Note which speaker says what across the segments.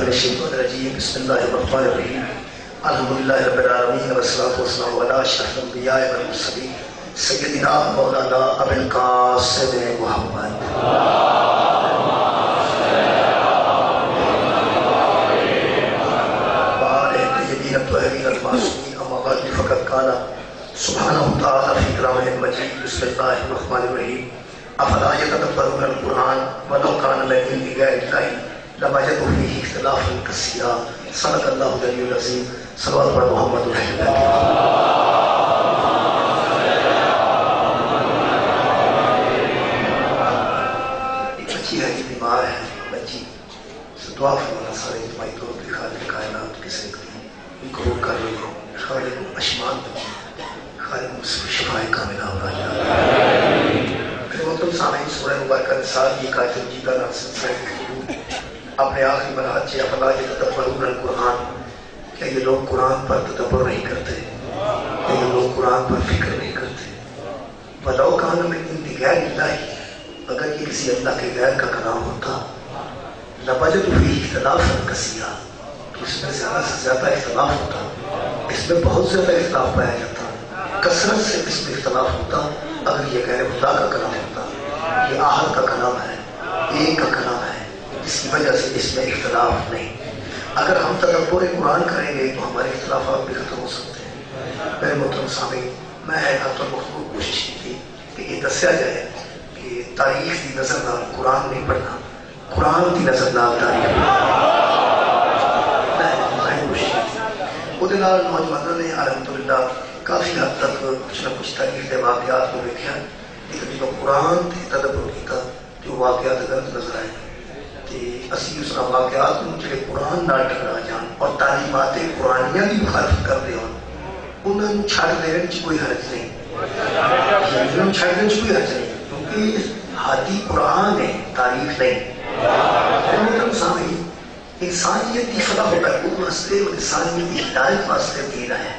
Speaker 1: من الشیطان الرجیم بسم اللہ الرحمن الرحیم الحمدللہ رب العالمین والصلاة والسلام علی اشرف الانبیاء والمرسلین سیدنا مولانا ابو القاسم محمد وآلہ الطیبین الطاہرین المعصومین اما بعد فقد قال سبحانہ تعالی فی کلامہ المجید بسم اللہ الرحمن الرحیم افلا یتدبرون القرآن ولو کان من عند غیر اللہ لوجدوا فیہ اختلافا کثیرا صدق اللہ العلی العظیم صلوات بر محمد رسول اللہ ایک بچی ہے یہ بیمار ہے بچی دعا فرمانا سارے اجتماعی طور پر خالق کائنات کے سیکھتی ان کو روک کر لے خالق کو اشمان بچی خالق کو شفائے کاملہ ہو رہا ہے میرے محترم سامعین سورہ مبارکہ نساء یہ قائد جیدہ ناصر سے اپنے آخری مراحل سے افلا یتدبرون القرآن کیا یہ لوگ قرآن پر تدبر نہیں کرتے کیا یہ لوگ قرآن پر فکر نہیں کرتے وَلَوْ كَانَ مِنْ عِنْدِ غَيْرِ اللَّهِ اگر یہ کسی اللہ کے غیر کا کلام ہوتا لَوَجَدُوا فِيهِ اخْتِلَافًا كَثِيرًا تو اس میں زیادہ سے زیادہ اختلاف ہوتا اس میں بہت زیادہ اختلاف پایا جاتا کثرت سے اس میں اختلاف ہوتا اگر یہ غیر خدا کا کلام ہوتا یہ احد کا کلام ہے ایک کا کلام ہے اس کی وجہ سے اس میں اختلاف نہیں اگر ہم تدبر قرآن کریں گے تو ہمارے اختلافات بھی ختم ہو سکتے ہیں میرے محترم سامعین میں حتی مخلوق کوشش کی تھی کہ یہ دسیا جائے کہ تاریخ کی نظر نال قرآن نہیں پڑھنا قرآن کی نظر نال تاریخ میں کوشش کی تھی وہ نوجوانوں نے الحمدللہ کافی حد تک کچھ نہ کچھ تاریخ کے واقعات کو دیکھا لیکن جو قرآن کی تدبر کیا جو واقعات غلط نظر آئے اسی اس واقعات میں جڑے قرآن نال ٹکرا جان اور تعلیمات قرآنیہ کی مخالفت کر دے انہوں نے چھڑ دین چ کوئی حرج نہیں انہوں نے چھڑ دین چ کوئی حرج نہیں کیونکہ ہادی قرآن ہے تاریخ نہیں سامعین انسانیت کی فلاح و بہبود واسطے اور انسانیت کی ہدایت واسطے دین ہے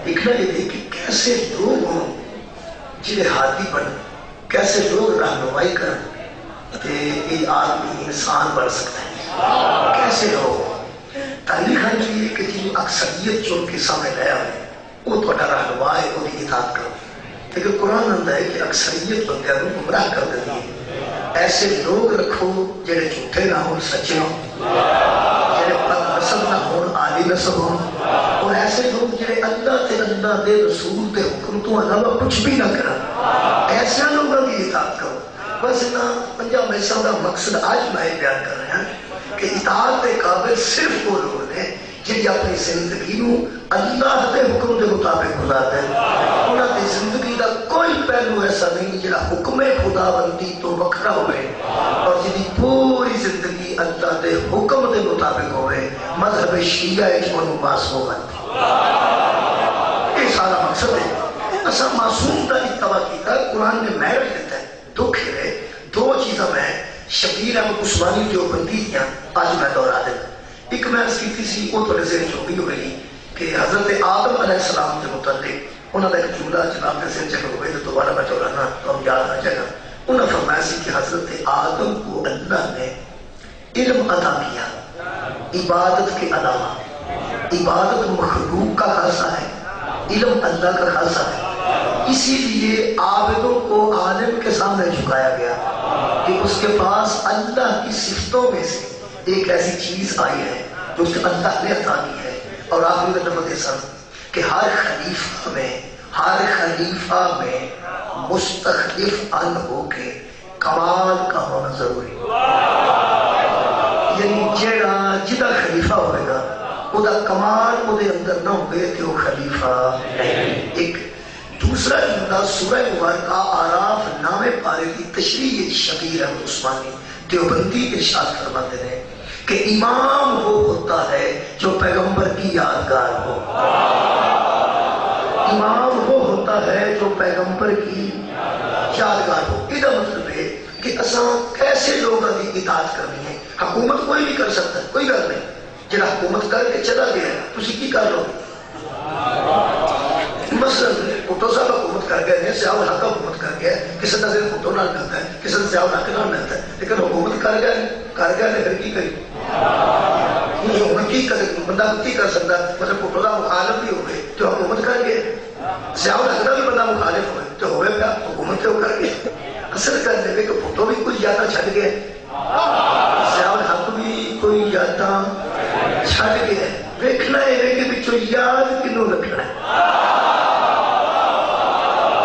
Speaker 1: دیکھنا یہ دیکھ کہ کیسے لوگ ہوں جڑے ہادی بن کیسے لوگ رہنمائی کرن یہ آدمی انسان بن سکتا ہے کیسے ہو تاریخ ہے چاہیے کہ جن اکثریت چون کے سامنے لیا ہے وہ تو رہنما ہے وہ بھی اطاعت کرو لیکن قرآن آتا ہے کہ اکثریت بندے کو گمراہ کر دیتی ہے ایسے لوگ رکھو جڑے جھوٹے نہ ہوں سچے ہوں جڑے بد نسب نہ ہوں عالی نسب ہوں اور ایسے لوگ جڑے اللہ تے اللہ دے رسول تے حکم تو علاوہ کچھ بھی نہ کرن ایسے لوگوں کی اطاعت کرو بس نا پنجا میسا کا مقصد آج میں بیان کر رہا ہوں کہ اطاعت کے قابل صرف وہ لوگ ہیں جن اپنی زندگی نو اللہ کے حکم کے مطابق گزارتے ہیں انہوں نے زندگی کا کوئی پہلو ایسا نہیں جہاں حکم خدا بندی تو وکھرا ہوئے اور جن پوری زندگی اللہ کے حکم کے مطابق ہوئے مذہب شیعہ انہوں معصوم بنتی یہ سارا مقصد ہے اصلا معصوم کا اتباع کیتا قرآن نے محرج دیتا ہے دکھ ہے دو چیزیں میں شبیر احمد عثمانی جو بندی دیا آج میں دورا دیتا ایک میں اس کی سی وہ تو نظر جو بھی ہوئی کہ حضرت آدم علیہ السلام کے متعلق انہوں نے ایک جملہ جناب کے سر جگہ ہوئے تو دوبارہ میں دورانا تو ہم یاد آ جائے گا انہوں نے فرمایا سی کہ حضرت آدم کو اللہ نے علم عطا کیا عبادت کے علاوہ عبادت مخلوق کا خاصہ ہے علم اللہ کا خاصہ ہے اسی لیے عابدوں کو عالم کے سامنے جھکایا گیا کہ اس کے پاس اللہ کی صفتوں میں سے ایک ایسی چیز آئی ہے جو اس کے اللہ نے عطا کی ہے اور آخری کا نمبر ایسا کہ ہر خلیفہ میں مستخلف ان ہو کے کمال کا ہونا ضروری یعنی جڑا خلیفہ ہوئے گا وہ دا کمال وہ دے اندر نہ ہوئے کہ وہ خلیفہ نہیں ایک دوسرا جملہ سورہ مبارکہ آراف نامے پارے کی تشریح شبیر احمد عثمانی دیوبندی ارشاد فرماتے ہیں کہ امام وہ ہوتا ہے جو پیغمبر کی یادگار ہو امام وہ ہوتا ہے جو پیغمبر کی یادگار ہو یہ مطلب ہے کہ اصلا کیسے لوگوں کی اطاعت کرنی ہے حکومت کوئی بھی کر سکتا ہے کوئی گل نہیں جڑا حکومت کر کے چلا گیا تسی کی کر لو مثلا بھٹو صاحب حکومت کر گئے سیاح الحق حکومت کر گیا کسی کا دل بھٹو نال ملتا ہے کسی کا سیاح الحق نال ملتا ہے لیکن حکومت کر گئے نے پھر کی کری کی بندہ کی کر سکتا مطلب بھٹو کا مخالف بھی ہوئے تو حکومت کر گئے ضیاء الحق کا بھی بندہ مخالف ہوئے تو ہوئے پیا حکومت کیوں کر گئے اصل کر دے کہ بھٹو بھی کچھ یاداں چھڈ گئے ضیاء الحق بھی کوئی یاداں چھڈ گئے ویکھنا ہے کہ پچھوں یاد کنوں رکھنا ہے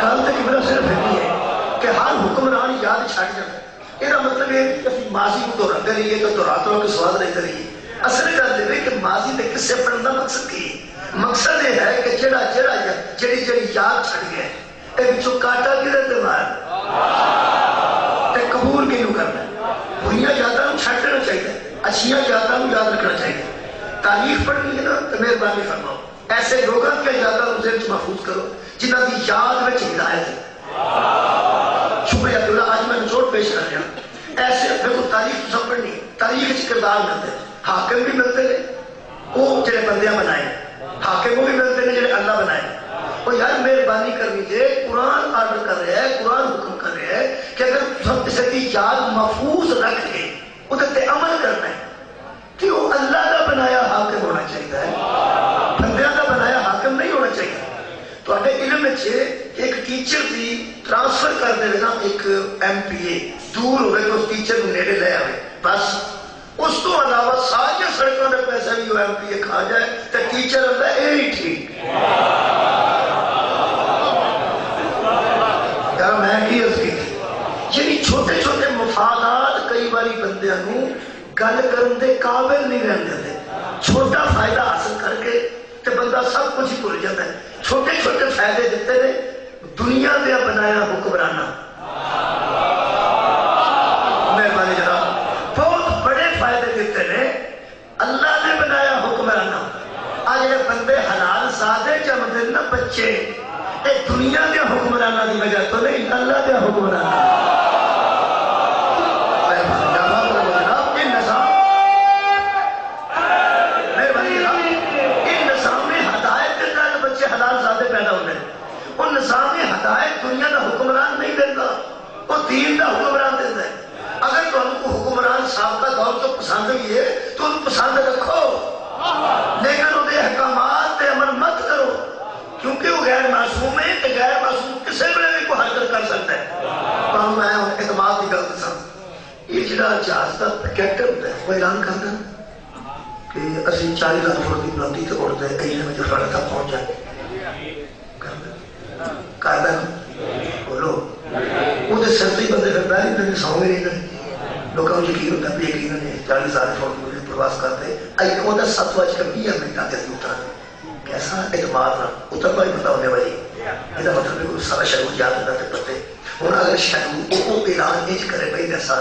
Speaker 1: گل تو قبلہ صرف نہیں ہے کہ ہر حکمران یاد چھڈ جائے یہ مطلب ہے کہ ماضی کو دہراتے رہیے تو دہراتے کے سواد لیتے رہیے اصل گل یہ کہ ماضی کے قصے پڑھنے کا مقصد کی مقصد یہ ہے کہ جڑی یاد چھڑ گیا یہ بچوں کاٹا کدھر تے مار تے قبول کیوں کرنا بری یادوں چھڈ دینا چاہیے اچھیاں یادوں یاد رکھنا چاہیے تاریخ پڑھنی ہے نا تو مہربانی فرماؤ ایسے لوگوں کی یادوں ذہن چ محفوظ کرو جنہ کی یاد میں ہدایت ہے شکریہ اللہ آج میں نچوڑ پیش کر رہا ایسے دیکھو تاریخ سب پڑھنی تاریخ کردار ملتے ہیں حاکم بھی ملتے ہیں وہ جڑے بندیاں بنائے حاکم وہ بھی ملتے ہیں جڑے اللہ بنائے وہ یار مہربانی کرنی ہے قرآن آرڈر کر رہا ہے قرآن حکم کر رہا ہے کہ اگر سب کسی کی یاد محفوظ رکھ کے ادھر تے عمل کرنا ہے کہ وہ اللہ کا بنایا حاکم ہونا چاہیے بندیاں کا بنایا حاکم نہیں ہونا چاہیے تو اپنے علم میں ایک ٹیچر کی ٹرانسفر کر دے نا ایک ایم پی اے دور ہوئے تو اس ٹیچر کو نیڑے لے آئے بس اس کو علاوہ ساری سڑکوں نے پیسہ بھی ایم پی اے کھا جائے تو ٹیچر ہوتا ہے یہ ہی ٹھیک یار میں کی اس کی یعنی چھوٹے چھوٹے مفادات کئی باری بندیاں نوں گل کرن دے قابل نہیں رہن دیتے چھوٹا فائدہ حاصل کر کے تے بندہ سب کچھ ہی بھول جاتا ہے چھوٹے چھوٹے فائدے دیتے نے دنیا دیا بنایا حکمرانہ مہربانی جناب بہت بڑے فائدے دیتے نے اللہ نے بنایا حکمرانہ آج یہ بندے حلال سادے جمدے نا بچے یہ دنیا دیا حکمرانہ دی وجہ تو نہیں اللہ دیا حکمرانہ نظام ہدایت دنیا کا حکمران نہیں دیتا وہ دین کا حکمران دیتا ہے اگر تم کو حکمران سابقہ دور تو پسند بھی ہے تو ان پسند رکھو لیکن وہ احکامات پہ عمل مت کرو کیونکہ وہ غیر معصوم ہے کہ غیر معصوم کسی بھی کو حرکت کر سکتا ہے تو میں اعتماد کی گل دساں یہ جڑا جہاز کا کیپٹن ہوتا ہے وہ اعلان کرتا ہے کہ اسی 40,000 فٹ کی بلندی سے اڑتے کئی میں جو ساڑھے تک پہنچ جائے کردا بولو وہ سرتی بندے پھر پہلے دن سو میں رہتے لوگوں کو یقین ہوتا ہے یقین نے 40,000 فٹ پرواز کرتے وہ 7:20 منٹ سے اترا کیسا اعتماد نہ اتر کا ہی پتا ہونے والی یہ مطلب ہے سارا شروع یاد ہوتا ہے پتے ہوں اگر شروع وہ اعلان یہ کرے بھائی ایسا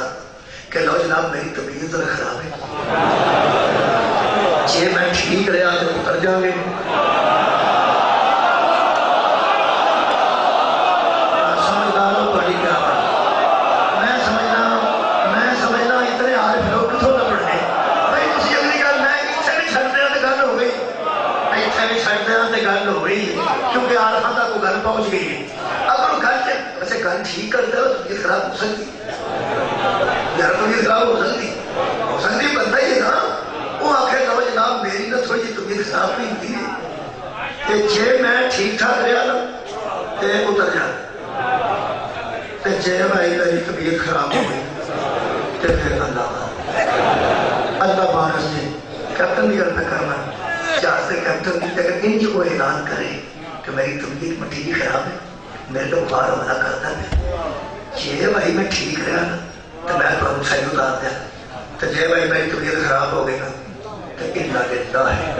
Speaker 1: کہ لو جناب میری طبیعت ذرا خراب ہے جی میں ٹھیک رہا تو اتر جاؤں گے کیونکہ آرفا تک وہ گھر پہنچ گئی ہے اگر وہ گھر سے ویسے گھر ٹھیک کر دے تو یہ خراب ہو سکتی گھر تو یہ خراب ہو سکتی بندہ ہی ہے نا وہ آخر لو جناب میری نہ تھوڑی جی طبیعت خراب نہیں ہوتی ہے کہ جے میں ٹھیک ٹھاک رہا نا تو اتر جا تو جے بھائی میری طبیعت خراب ہو گئی تو پھر اللہ بارس نے کیپٹن کی گل میں کرنا جہاز سے کیپٹن کی اگر انج کو اعلان کرے کہ میری طبیعت میں ٹھیک خراب ہے میرے کو باہر حملہ کرتا ہے جے بھائی میں ٹھیک رہا نا تو میں تمہیں صحیح اتار دیا تو جے بھائی میری طبیعت خراب ہو گئی نا تو اتنا دیتا ہے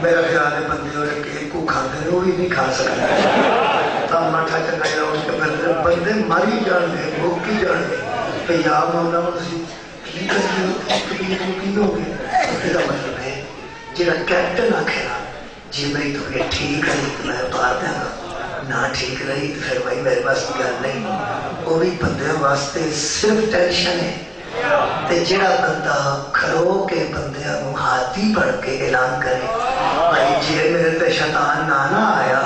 Speaker 1: میرا خیال ہے بندے اور کیک کو کھاتے ہیں وہ بھی نہیں کھا سکتے تم مٹھا چکا جاؤ اس کے بندے ماری جان گے بھوکی جان گے کہ یا مولا مسیح مطلب ہے جا کیپٹن آخے نا جی میری طبیعت ٹھیک رہی تو میں اتار دیا گا نہ ٹھیک رہی تو پھر بھائی میرے پاس گل نہیں وہ بھی بندے واسطے صرف ٹینشن ہے تے جڑا بندہ کھلو کے بندیاں نو ہاتھی پڑھ کے اعلان کرے بھائی جی میرے تے شیطان نہ آیا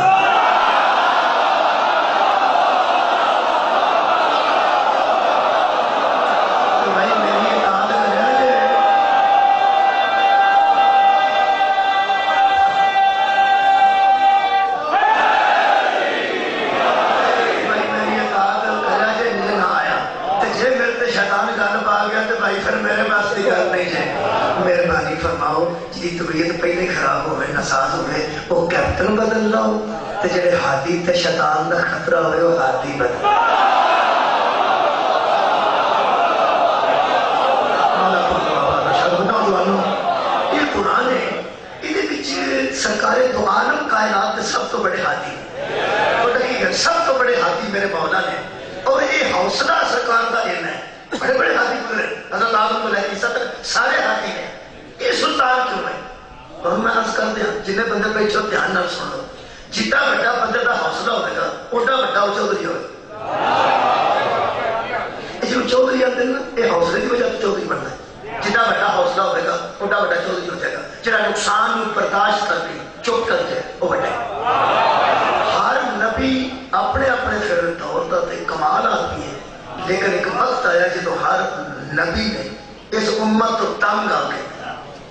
Speaker 1: گیا تو بھائی پھر میرے پاس کی گل نہیں ہے. مہربانی فرماؤ جی طبیعت پہلے خراب ہوئے ناساز ہوئے وہ کیپٹن بدل لو تے جڑے ہادی تے شیطان دا خطرہ ہوئے وہ ہادی بدل. یہ قرآن ہے یہ سرکار دو عالم کائنات کے سب تو بڑے ہاتھی سب تو بڑے ہاتھی میرے مولا نے. اور یہ حوصلہ سرکار کا علم ہے. بڑے بڑے ہاتھی گزرے حضرت آدم علیہ السلام سارے ہاتھی ہیں. یہ سلطان کیوں ہے؟ اور میں عرض کر دیا جنہیں بندے بیٹھو دھیان نہ سن لو جتنا بڑا بندے کا حوصلہ ہوئے گا اڈا بڑا وہ چودھری ہوئے. جو چودھری آتے ہیں نا یہ حوصلے کی وجہ سے چودھری بننا ہے. جتنا بڑا حوصلہ ہوئے گا اڈا بڑا چودھری ہو جائے گا. جہاں نقصان برداشت کر کے چپ کر کے وہ بڑا ہے. ہر نبی اپنے اپنے پھر دور کا کمال آتی ہے. لیکن ایک وقت آیا جب ہر نبی نے اس امت کو تنگ آ کے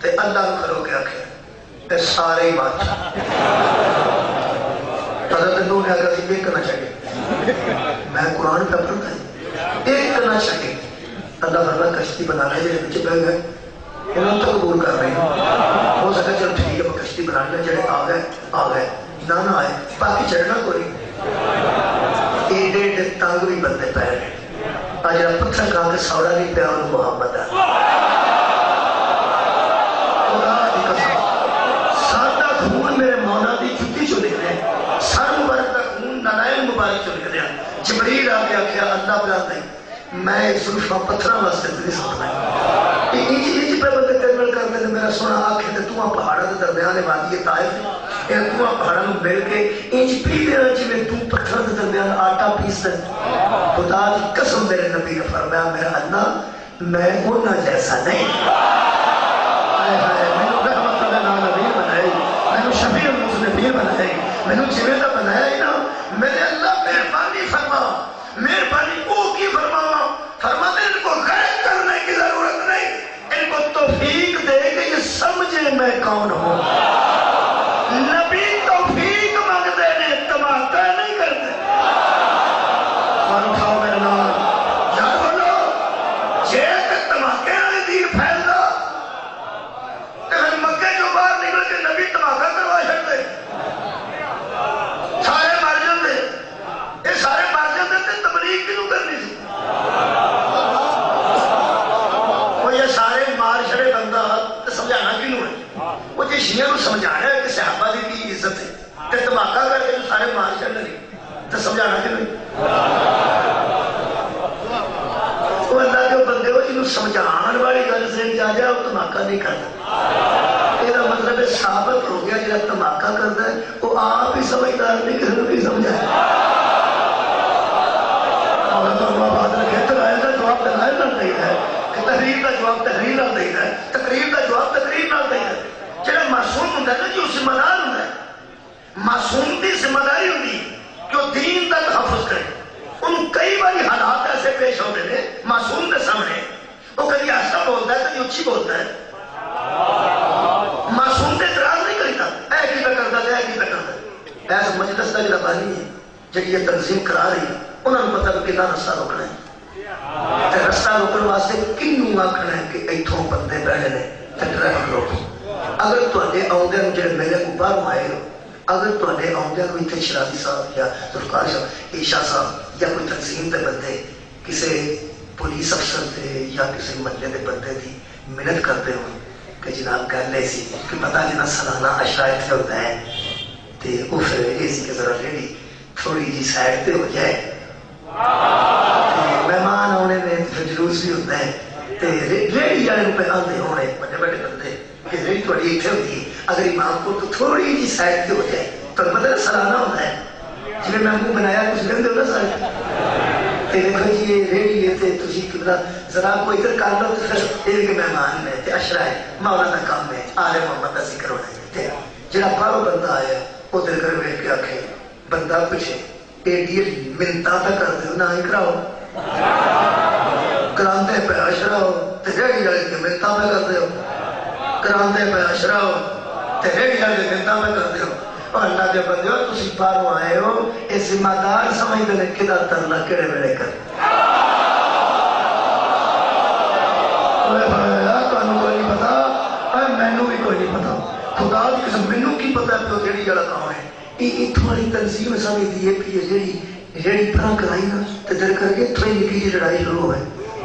Speaker 1: تے اللہ کو کھلو کے آکھے تے سارے ہی بادشاہ حضرت نوح نے آگا سی ایک نہ چھکے. میں قرآن پہ پڑھتا ہے ایک نہ چھکے. اللہ فرما کشتی بنا رہے جڑے پیچھے بہ گئے انہوں تو قبول کر رہے ہیں. ہو سکتا چلو ٹھیک ہے کشتی بنا لیں جڑے آ گئے نہ آئے باقی چڑھنا کوئی ایڈے ایڈے تنگ بھی بندے پہ رہے. آج جب پتھر کھا کے سوڑا نہیں پیا انہوں محمد ہے. سادہ خون میرے مولا دی جتی چو نکلے سر مبارک کا خون نالائن مبارک چو نکلے. جبریل آ کے آخیا اللہ بلا نہیں میں ایک ظلفہ پتھرہ واسطے نہیں سکتا ہے. انجی پہ بندے کرمل کرنے نے میرا سونا آنکھیں تے تمہاں پہاڑا دے درمیانے وادی طائف اے تمہاں پہاڑا میں مل کے انجی پی دینا جی میں تم پتھر دے درمیان آٹا پیس دے. خدا دی قسم میرے نبی نے فرمایا میرا اللہ میں انہا جیسا نہیں. آئے آئے میں نے رحمت اللہ نبی بنائی میں نے شفیع المذنبین بنائی میں نے جویدہ بنایا ہی نا. میرے اللہ مہربانی فرما مہربانی کو کی فرماوا فرماتے ان کو غیر کرنے کی ضرورت نہیں ان کو توفیق دے کہ یہ سمجھے میں کون ہوں. نبی توفیق مانگتے ہیں تماکہ نہیں کرتے. اٹھاؤ میرے نام یار بولو جے کہ تماکے والی دین پھیل دا مکے جو باہر نکل کے نبی تماکہ کروا چھڑتے سارے مر جاندے. یہ سارے مر جاندے تے تبلیغ کیوں کرنی سی؟ وہ یہ سارے مار چھڑے بندہ سمجھانا کیوں ہے؟ وہ جی شیعہ کو سمجھانا ہے کہ صحابہ دی کی عزت ہے کہ تماکہ کر کے جو سارے مار چھڑ نہیں تو سمجھانا کیوں نہیں؟ وہ اللہ کے بندے ہو جنہوں سمجھان والی گل سے جا جائے وہ تماکہ نہیں کرتا. یہ مطلب ہے ثابت ہو گیا جب تماکہ کرتا ہے وہ آپ ہی سمجھدار نہیں کسی کو بھی سمجھا. اور تو بات رکھے تقریر کا جواب تقریر نہ دے ہے کہ تحریر کا جواب تحریر نہ دے ہے تقریر کا جواب تقریر نہ دے ہے. جڑا معصوم ہوتا ہے نا جو ذمہ دار ہوتا ہے معصوم کی ذمہ داری ہوتی ہے جو دین تک تحفظ کرے. ان کئی باری حالات ایسے پیش ہوتے ہیں معصوم کے سامنے وہ کبھی آہستہ بولتا ہے کبھی اچھی بولتا ہے. معصوم سے اعتراض نہیں کرتا اے کی پہ کرتا ہے اے کی پہ کرتا ہے. ایسا مجلس کا جڑا بانی ہے جب یہ تنظیم کرا رہی ہے انہوں نے پتہ کتنا رستہ روکنا ہے. رستہ روکنے واسطے کنوں آکھنا ہے کہ ایتھوں بندے بیٹھے نے تے ٹریفک روکو. اگر تواڈے آوندے نوں جڑے میلے کو باہروں آئے ہو اگر تواڈے آوندے نوں ایتھے شرابی صاحب یا ذوالفقار صاحب عیشا صاحب یا کوئی تنظیم دے بندے کسی پولیس افسر دے یا کسی محلے دے بندے دی منت کرتے ہو کہ جناب گل ایسی کہ پتہ جنا سالانہ عشاء اتنے ہوتا ہے تے وہ پھر ایسی کہ ذرا ریڈی تھوڑی جی سائڈ پہ ہو جائے مہمان آنے میں پھر جلوس بھی ہوتا ہے ریڈی والے روپے آتے ہونے بڑے بڑے بندے کہ ریڈی تھوڑی اتنے ہوتی ہے اگر امام کو تو تھوڑی جی سائڈ پہ ہو جائے تو مطلب سالانہ ہوتا ہے جی میں منہ بنایا کچھ لیں دے ہو نا سارے دیکھو جی یہ ریڈی ہے ذرا کو ادھر کر لو تو پھر ایک مہمان ہے اشرا ہے مولا کا کام ہے آل محمد کا ذکر ہونا ہے. جڑا باہروں بندہ آیا ادھر کر ویکھ کے آکھے بندہ پیچھے ایڈی منتاں پہ کر دے نہ ہی کراؤ کراندے پہ اشرا ہو تے ریڈی والے کے منتاں پہ کر دے ہو کراندے پہ اشرا ہو تے ریڈی والے کے منتاں پہ کر دے ہو. اور اللہ کے بندے ہو تسی باہروں آئے ہو یہ ذمہ دار سمجھتے ہیں کدا ترلا کہڑے ویلے کر اتوں والی تنظیم سمجھتی ہے کہ جیڑی پرا کرائی نا تو در کر کے تھوڑی نکی جی لڑائی شروع ہے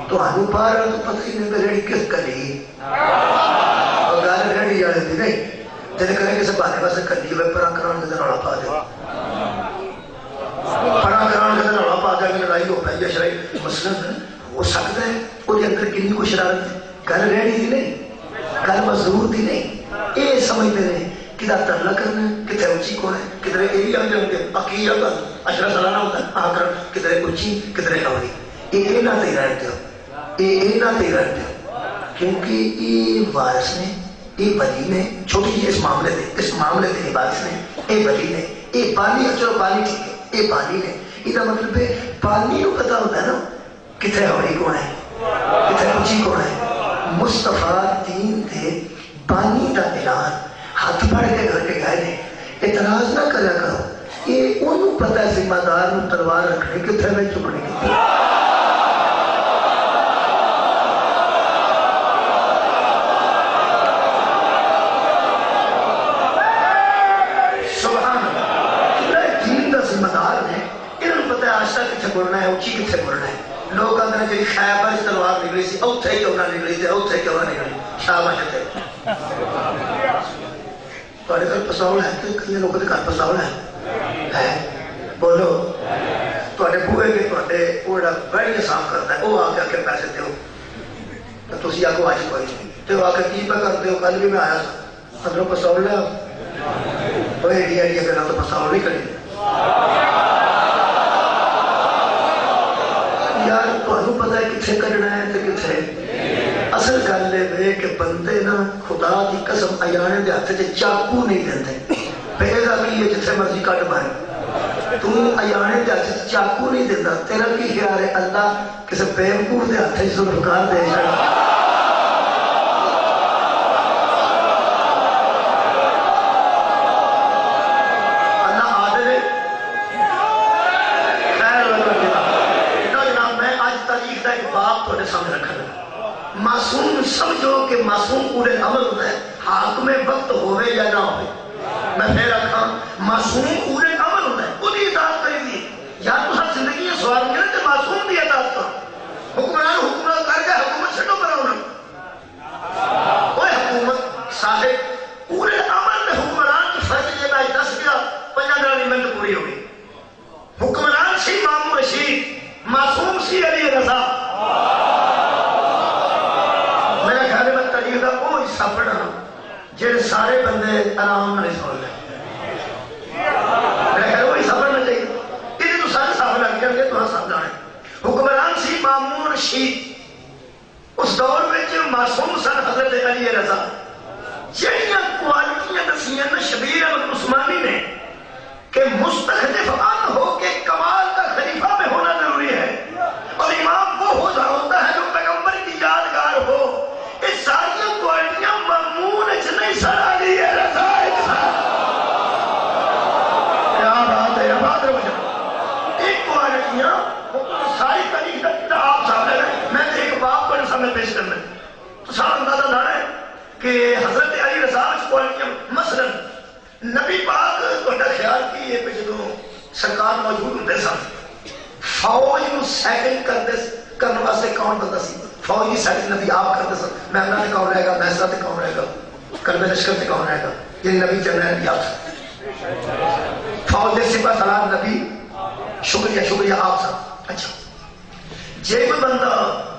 Speaker 1: تو آنو پار تو پتہ ہی نہیں کہ ریڑی کس کری اور گال ریڑی جانے دی نہیں در کر کے سب آنے واسے کری ہوئے پرا کران کے دنوڑا پا دے پرا کران کے دنوڑا پا دے کہ لڑائی ہو پائی یا شرائی مثلا ہو سکتا ہے وہ اندر کنی کو شرارت ہے گال ریڑی دی نہیں گال مزدور دی نہیں یہ سمجھتے ہیں کدھا ترلا کرنا ہے کتنے اچھی کون ہے کدھر ایری آ جاؤں گے اکی آگا اشرا سالانہ ہوتا ہے آکر کدھر اچھی کدھر کمری یہ نہ تے رہتے ہو یہ نہ تے رہتے ہو کیونکہ یہ وارث نے یہ بلی نے چھوٹی جی اس معاملے دے وارث نے یہ بلی نے یہ پانی چلو پانی ٹھیک ہے یہ پانی نے یہ مطلب ہے پانی کو پتا ہوتا ہے نا کتنے ہوئی کون ہے کتنے اچھی کون ہے مصطفیٰ دین دے پانی کا اعلان ہاتھ پڑھ کے گھر کے گئے نے اعتراض نہ کریا کرو یہ انہوں پتہ ہے ذمہ دار نوں تلوار رکھنے کتنے میں چکنے کی سبحان اللہ دین دا ذمہ دار نے انہوں پتہ ہے آشتہ کتنے بولنا ہے اچھی کتنے بولنا ہے لوگ اندر جی خیبر اس تلوار نکلی سی اوتھے ہی کیوں نہ نکلی تھے اوتھے کیوں نہ نکلی شاباش تے تھوڑے گھر پساؤل ہے کہ کئی لوگوں کے گھر پساؤل ہے بولو تھوڑے بوئے کے تھوڑے اوڑا گاڑی صاف کرتا ہے وہ آ کے پیسے دیو تو تسی آگو آج کوئی تو آ کے کی پہ کرتے ہو کل بھی میں آیا تھا اندروں پساؤل ہے وہ ایڈی ایڈی اگر نہ تو پساؤل نہیں کری یار تو پتہ ہے کتنے کرنا ہے تو کتنے اصل گل ہے کہ بندے نا خدا کی قسم ایانے دے ہاتھ چ چاقو نہیں دیندے پہلا کی ہے جتھے مرضی کٹ مارے تو ایانے دے ہاتھ چاقو نہیں دیندا تیرا کی خیال ہے اللہ کسے بیوقوف دے ہاتھ ذوالفقار دے چھڑا اللہ عادل ہے خیر جناب میں آج تاریخ دا ایک باب تھوڑے سامنے رکھا معصوم سمجھو کہ معصوم پورے عمل ہوتا ہے حاکم وقت ہوئے یا نہ ہوئے میں پھر رکھا معصوم پورے عمل ہوتا ہے وہ دی اطاعت کری دی یا تو سب زندگی سوال کرے تو معصوم دی اطاعت کر حکمران کر کے حکومت چھٹو پر ہونا وہ حکومت صاحب پورے عمل میں حکمران کی فرض یہ بائی 10 گیا 15 منٹ پوری ہوگی حکمران سی مامون رشید معصوم سی علی رضا پڑھا جڑے سارے بندے آرام نہیں سن لیں میں کہہ رہا وہی سفر نہ چاہیے یہ تو سارے سفر لگ جائیں گے تو سب جانے حکمران سی مامون رشید اس دور میں جو معصوم سن حضرت علی رضا جہاں کوالٹیاں دسیاں نا شبیر احمد عثمانی نے کہ مستخلف ان ہو کے کمال کا خلیفہ میں ہونا ضروری ہے اور امام وہ ہوتا ہے جو پیغمبر کی یادگار ہو اس ساری کوالٹیاں مضمون اچھ نہیں سڑا لی ہے رضا کیا بات ہے بات رہا ایک کوالٹیاں ساری تاریخ کا آپ سامنے رہے میں نے ایک باب پر سامنے پیش کرنا تو سارا اندازہ دانا ہے کہ حضرت علی رضا اس کوالٹیاں مثلا نبی پاک تو خیال کی یہ پہ جدوں سرکار موجود ہوتے سن فوج نو سیکنڈ کرنے واسطے کون بندہ سی فوج کی سیکنڈ نبی آپ کرتے سن محملہ تے کون رہے گا محسلہ تے کون رہے گا قلب لشکر تے کون رہے گا یہ نبی جنرل نبی آپ فوج دے سپاہ سلام نبی شکریہ آپ سن اچھا جے کوئی بندہ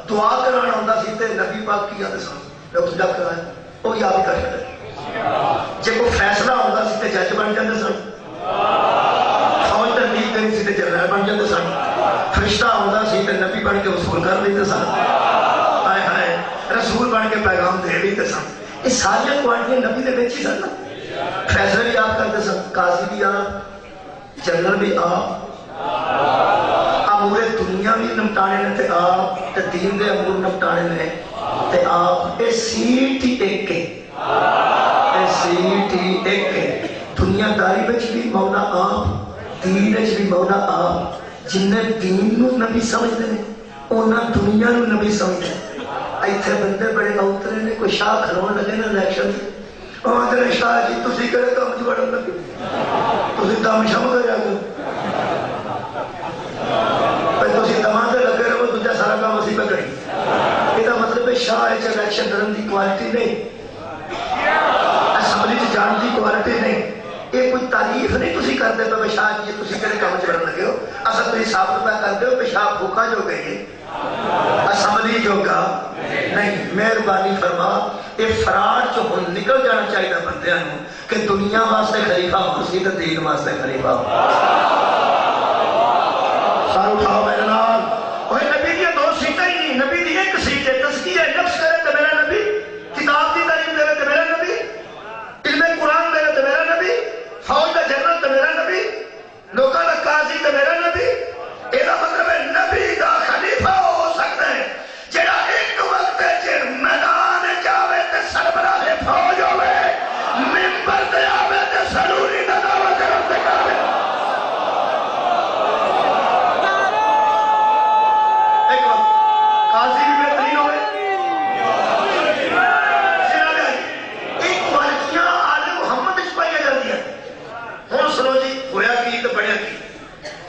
Speaker 1: دعا کرانا ہوندہ سی تے نبی پاک کی آتے سن میں تو جب کرائے وہ یاد کر سکتے جے کوئی فیصلہ ہوندہ سی تے جج بن جاندے سن فوج ترتیب دینی سی تے جنرل بن جاندے سن فرشتہ ہوندہ سی تے نبی بن کے وصول کر لیتے سن آئے ہائے رسول بن کے پیغام دے لیتے سن یہ ساری کوالٹیاں نبی دے بیچی سن فیصلے بھی آپ کرتے سن قاضی بھی آپ جنرل بھی آپ امور دنیا بھی نمٹانے نے تے آپ تے دین دے امور نمٹانے نے تے آپ اے سیٹ ہی ایک کے دنیا داری بچ بھی مولا آپ دین بچ بھی مولا آپ جنہیں دین نو نبی سمجھتے ہیں انہاں دنیا نو نبی سمجھتے ہیں ایتھے بندے بڑے اوترے نے کوئی شاہ کھلون لگے نا الیکشن آدھے شاہ جی تسی کہڑے کام چ وڑن لگے تسی دم شم کریا کرو تسی دماں تے لگے رہو دوجا سارا کام اسی پہ کری یہ مطلب ہے شاہ الیکشن کرن دی کوالٹی نہیں اسمبلی چ جان دی کوالٹی نہیں یہ کوئی تعریف نہیں تسی کرتے پہ پیشاب جی تسی کہڑے کام چڑھن لگے ہو اصل تھی ثابت پہ کرتے ہو پیشاب بھوکا جو گئے اسمبلی جو گا نہیں مہربانی فرما یہ فراڈ جو ہن نکل جانا چاہیے بندیاں کہ دنیا واسطے خلیفہ مرسی تے دین واسطے خلیفہ سارو اٹھاؤ میرے نال اوہ نبی کی دو سیٹیں ہی نہیں نبی دی ایک سیٹ ہے تزکیہ نفس کرے تے میرا نبی کتاب دی تعلیم دے تے میرا نبی علم قرآن دے تے میرا نبی فوج کا جنرل تے میرا نبی لوکاں دا قاضی تے میرا نبی یہ مطلب ہے نبی دا خلیفہ ہو سکتا ہے جڑا ایک وقت جے میدان جاوے تے سربراہ فوج ہوے منبر تے آوے تے ضروری دا دعوت کرن تے کرے ایک وقت قاضی بھی بہترین ہوئے ایک کوالٹیاں آل محمد اس پائیا جاتی ہیں ہوں سنو جی ہویا کی تو بڑھیا کی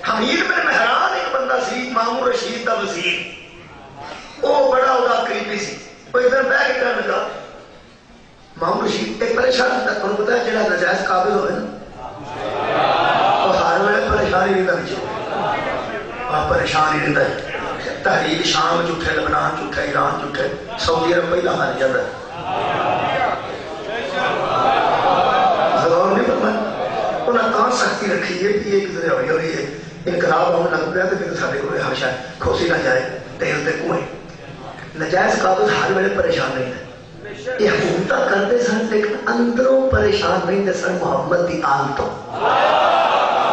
Speaker 1: حمید بن مہران ایک بندہ سی مامور رشید دا وزیر وہ بڑا ہوگا قریبی سی وہ ادھر بہ کے کرنے لگا مامور رشید ایک پریشان تک انہوں پتا ہے جڑا نجائز قابل ہوئے نا وہ ہر ویلے پریشانی نہیں رہتا پریشان ہی رہتا ہے تحریک شام جھوٹے لبنان جھوٹے ایران جھوٹے سعودی عرب پہلا ہار جاتا ہے ضرور نہیں فرمایا انہیں کہاں سختی رکھی ہے کہ ایک ذریعہ ہوئی ہوئی ہے انقلاب ہم لگ پیا تو پھر سارے کو ہمیشہ کھوسی نہ جائے تیل تے کنویں نجائز قابض ہر ویلے پریشان نہیں ہے یہ حکومت کرتے سن لیکن اندروں پریشان نہیں تھے سن محمد دی آل تو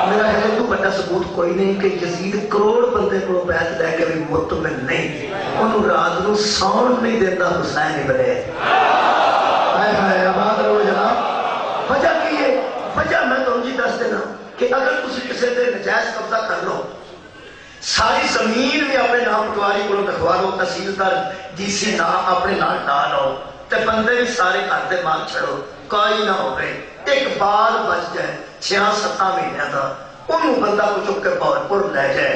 Speaker 1: میرا ہے تو بڑا ثبوت کوئی نہیں کہ یزید کروڑ بندے کو بیعت لے کے بھی مطمئن نہیں انہوں رات کو سون نہیں دیتا حسین ابن ہائے ہائے آباد رہو جناب وجہ کی ہے وجہ میں تو جی دس دینا کہ اگر تسی کسی دے نجائز قبضہ کر لو ساری زمین بھی اپنے نام پٹواری کو لکھوا لو تحصیلدار ڈی سی نام اپنے نام نہ لو تے بندے بھی سارے گھر دے مال چھڑو کوئی نہ ہو گئے ایک بال بچ جائے 6-7 مہینے کا انہوں بندہ کو چک کے بہرپور لے جائے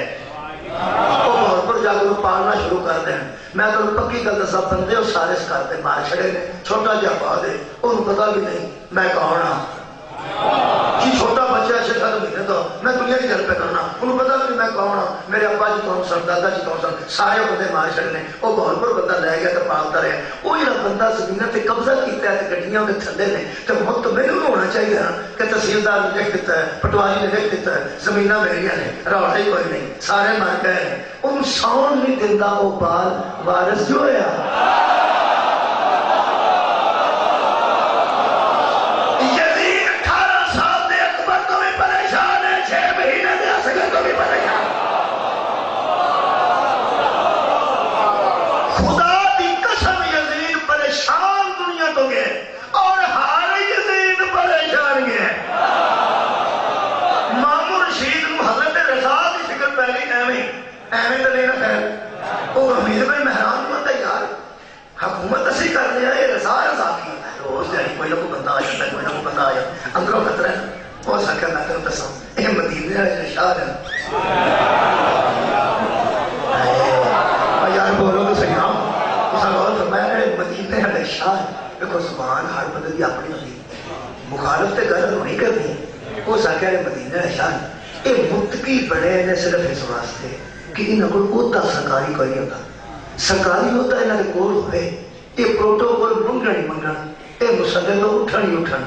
Speaker 1: وہ بہرپور جا کے پالنا شروع کر دیں میں تو پکی گل دسا بندے وہ سارے اس گھر دے مال چھڑے نے چھوٹا جہا پا دے انہوں پتا بھی نہیں میں کون ہاں کہ چھوٹا بچہ 6-7 مہینے تو میں دنیا کی گل پہ کرنا انہوں پتا بھی میں کون ہاں میرے ابا جی کون سن دادا جی کون سن سارے بندے مار چھڑنے وہ بہت بڑا بندہ لے گیا تو پالتا رہے وہ جہاں بندہ زمین پہ قبضہ کیتا ہے گڈیاں کے تھلے نے تو مطمئن ہونا چاہیے نا کہ تحصیلدار نے لکھ دیتا ہے پٹواری نے لکھ دیتا ہے زمیناں میریاں نے روڑا ہی کوئی نہیں سارے مر گئے ہیں ان سون نہیں دیتا وہ بال وارث جو ہوا حکومت اسی کر رہے ہیں یہ رضا رضا کی روز جاری کوئی نہ کوئی بندہ آ جاتا ہے کوئی نہ کوئی بندہ آ جاتا اندروں خطرہ ہے وہ سکر نہ کرو تسام یہ مدینے والے شاہ ہے یار بولو تو صحیح نام اس غور فرمایا ہے مدینے والے شاہ ہے دیکھو زبان ہر بندے کی اپنی ہوتی مخالف تے غلط نہیں کرنی وہ سکر ہے مدینے والے شاہ ہے یہ متقی بڑے ہیں صرف اس واسطے کہ انہوں کو اوتا سرکاری کوئی نہیں ہوتا سرکاری ہوتا ہے انہوں نے کول ہوئے یہ پروٹوکول منگنا ہی منگنا یہ مسئلے تو اٹھن ہی اٹھن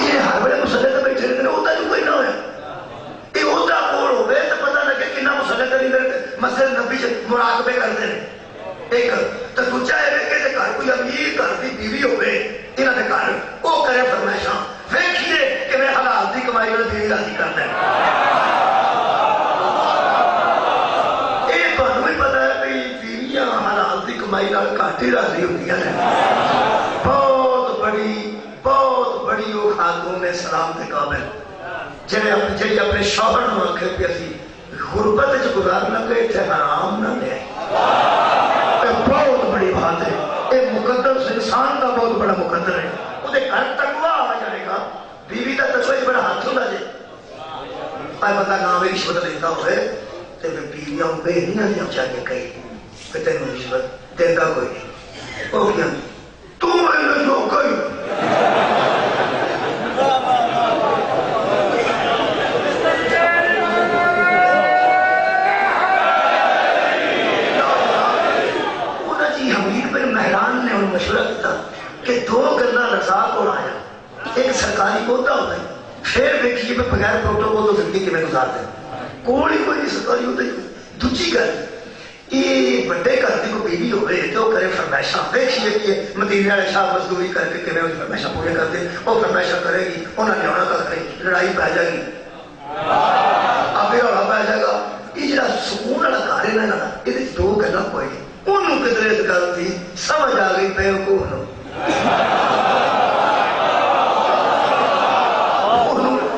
Speaker 1: یہ ہر بڑے مسئلے تو بیٹھے رہتے ہیں ہوتا جو کوئی نہ ہویا یہ ہوتا کول ہوئے تو پتہ لگے کنہ مسئلے کری کرتے مسئلے نبی سے مراقبے کرتے ہیں ایک تو دوجہ ہے کہ گھر کوئی امیر گھر کی بیوی ہوئے انہوں نے گھر وہ کرے فرمائشاں ویکھیے کہ میں حلال دی کمائی والی بیوی راضی کرتا ہے کمائی نال کاٹی راضی ہوتی ہیں بہت بڑی وہ خاتون سلام کے قابل جی اپنے شوہر نو آخے کہ اسی غربت چ گزارنا کہ اتنے حرام نہ لے بہت بڑی بات ہے یہ مقدس انسان کا بہت بڑا مقدر ہے فرمایا بندہ نام رشوت دیتا ہوئے تو بیویاں بے نہیں نہ دیا چاہیے کہیں کہ تینوں رشوت دیتا کوئی نہیں وہ کیا تو میں نے جو کئی مشورہ دیتا کہ دو گلا رضا کو آیا ایک سرکاری عہدہ ہوتا ہے پھر دیکھیے میں بغیر پروٹوکول تو زندگی میں گزار دیں کوئی نہیں سرکاری عہدہ دوسری گل یہ بڑے گھر کی کوئی بیوی ہوئے تو کرے فرمائشاں دیکھیے کہ مدینے والے شاہ مزدوری کر کے کیویں فرمائشاں پورے کرتے وہ فرمائشاں کرے گی انہاں نے ہونا کا کرے لڑائی پہ جائے گی ابے رولا پہ جائے گا یہ جڑا سکون والا گھر ہے نا یہ دو گلاں کوئی نہیں انہوں کدھر اس گل کی سمجھ آ گئی بیوقوف نو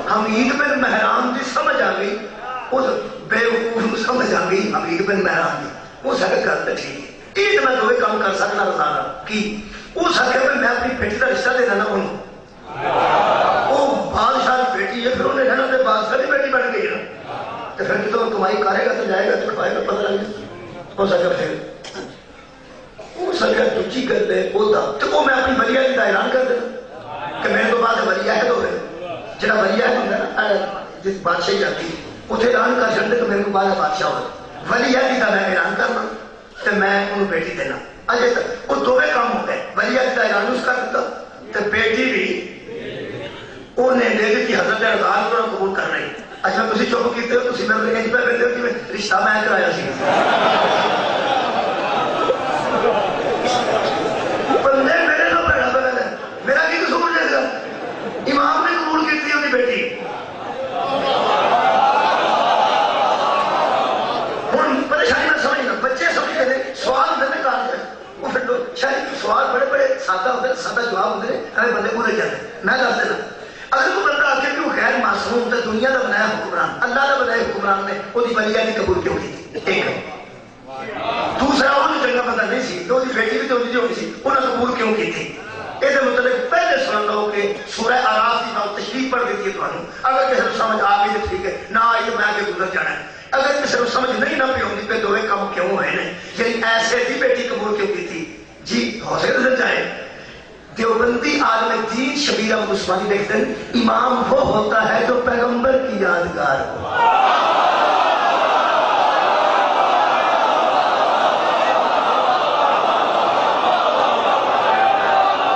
Speaker 1: حمید بن مہران کی سمجھ آ گئی اس بیوقوف نو سمجھ آ گئی حمید بن مہران کی وہ سارے گل تو ٹھیک ہے یہ تو میں دونوں کام کر سکتا رضا کی وہ سکے میں اپنی بیٹی کا رشتہ دینا نا انہوں وہ بادشاہ کی بیٹی ہے پھر انہیں کہنا کہ بادشاہ کی بیٹی بن گئی نا تو پھر جب کمائی کرے گا تو جائے گا تو کھائے گا پتہ لگے ہو سکے پھر وہ سکے دوسری گل ہے تو وہ میں اپنی ولی عہد کا اعلان کر دینا کہ میرے تو بعد ولی عہد ہو گئے جہاں ولی عہد ہوتا ہے نا جس بادشاہی جاتی اتنے اعلان کر چڑھتے کہ میرے کو بعد بادشاہ ہو ولی عہد کا میں اعلان کرنا تو میں انہوں بیٹی دینا اجے تک وہ دونوں کام ہو گئے ولی عہد کا اعلان اس کا دیتا تو بیٹی بھی انہیں دے دی حضرت رضا کو قبول کر رہی اچھا تسی چپ کیتے ہو تسی میرے انج پہ کہتے ہو کہ رشتہ میں کرایا سی بندے میرے تو پیڑا پہ لگا میرا کی قصور جیسا امام نے قبول کی تھی انہی بیٹی ہوں پریشانی میں سمجھنا بچے سمجھ کے سوال میں کہا جائے وہ پھر شاید سوال بڑے بڑے سادہ ہوتے ہیں سادہ جواب ہوتے ہیں ہمیں بندے پورے جاتے ہیں میں دس دینا اگر کوئی بندہ آ کے کہ وہ غیر معصوم تو دنیا کا بنایا حکمران اللہ کا بنایا حکمران نے وہ ولی عہد قبول کیوں کی تھی ایک دوسرا وہ چنگا بندہ نہیں سی تو بیٹی بھی تو ہوئی سی انہیں قبول کیوں کی تھی یہ مطلب پہلے سن لو کہ سورہ آراف کی بات تشریح پڑھ دیتی ہے تمہیں اگر کسی کو سمجھ آ گئی تو ٹھیک ہے نہ آئی تو میں آگے گزر جانا ہے اگر کسی کو سمجھ نہیں نہ پی ہوتی پہ دونوں کام کیوں ہوئے ہیں یعنی ایسے ہی بیٹی قبول کیوں کی تھی جی ہو سکے تو جائے دیوبندی عالم دین شبیر احمد عثمانی لکھتے ہیں امام وہ ہوتا ہے جو پیغمبر کی یادگار ہو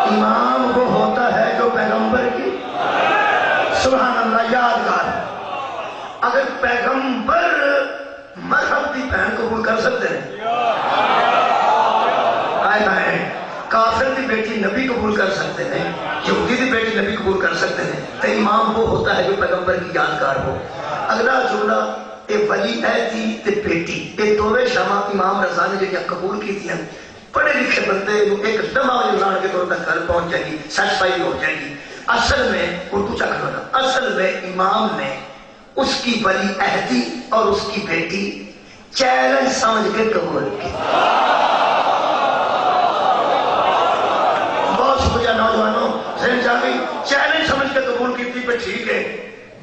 Speaker 1: امام وہ ہوتا ہے جو پیغمبر کی سبحان اللہ یادگار اگر پیغمبر مذہب کی بہن قبول کر سکتے ہیں کافر کی بیٹی نبی قبول کر سکتے ہیں یہودی کی بیٹی نبی قبول کر سکتے ہیں تو امام وہ ہوتا ہے جو پیغمبر کی یادگار ہو اگلا جملہ اے ولی عہدی تے بیٹی یہ دونوں شامہ امام رضا نے جو قبول کی تھی پڑھے لکھے بندے ایک لمحہ یونان کے طور تک گھر پہنچ جائے گی سیٹسفائی ہو جائے گی اصل میں اردو چکھ لگا اصل میں امام نے اس کی ولی عہدی اور اس کی بیٹی چیلنج سمجھ کے قبول کی نوجوانوں ذہن جا گئی چیلنج سمجھ کے قبول کی تھی پہ ٹھیک ہے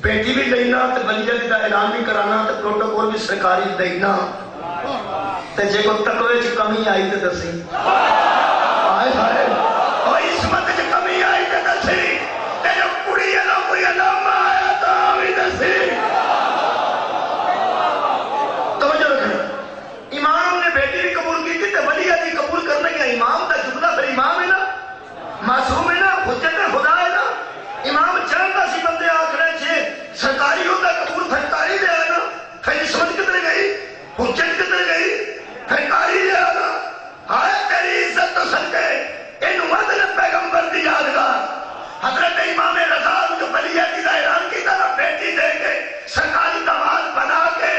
Speaker 1: بیٹی بھی دینا تو ولی عہد کا اعلان بھی کرانا تو پروٹوکول بھی سرکاری دینا تو جے کو تقوی چ کمی آئی تو دسی آئے ہائے اور عصمت چ کمی آئی تو دسی تے جو کڑی نہ کوئی علامہ آیا تو بھی دسی توجہ رکھنا امام نے بیٹی بھی قبول کی تھی تو ولی عہد قبول کرنے کا امام کا جملہ پھر امام ہے نا معصوم ہے نا حجت خدا ہے نا امام چاہتا سی بندے آخر چھے سرکاری ہوتا قبول پھنکاری دے آنا پھر عصمت کتنے گئی حجت کتنے گئی پھنکاری دے آنا ہائے تیری عزت تو سکے ان مدن پیغمبر دی یادگار حضرت امام رضا جو ولی عہد کا اعلان کی طرح بیٹی دے کے سرکاری داماد بنا کے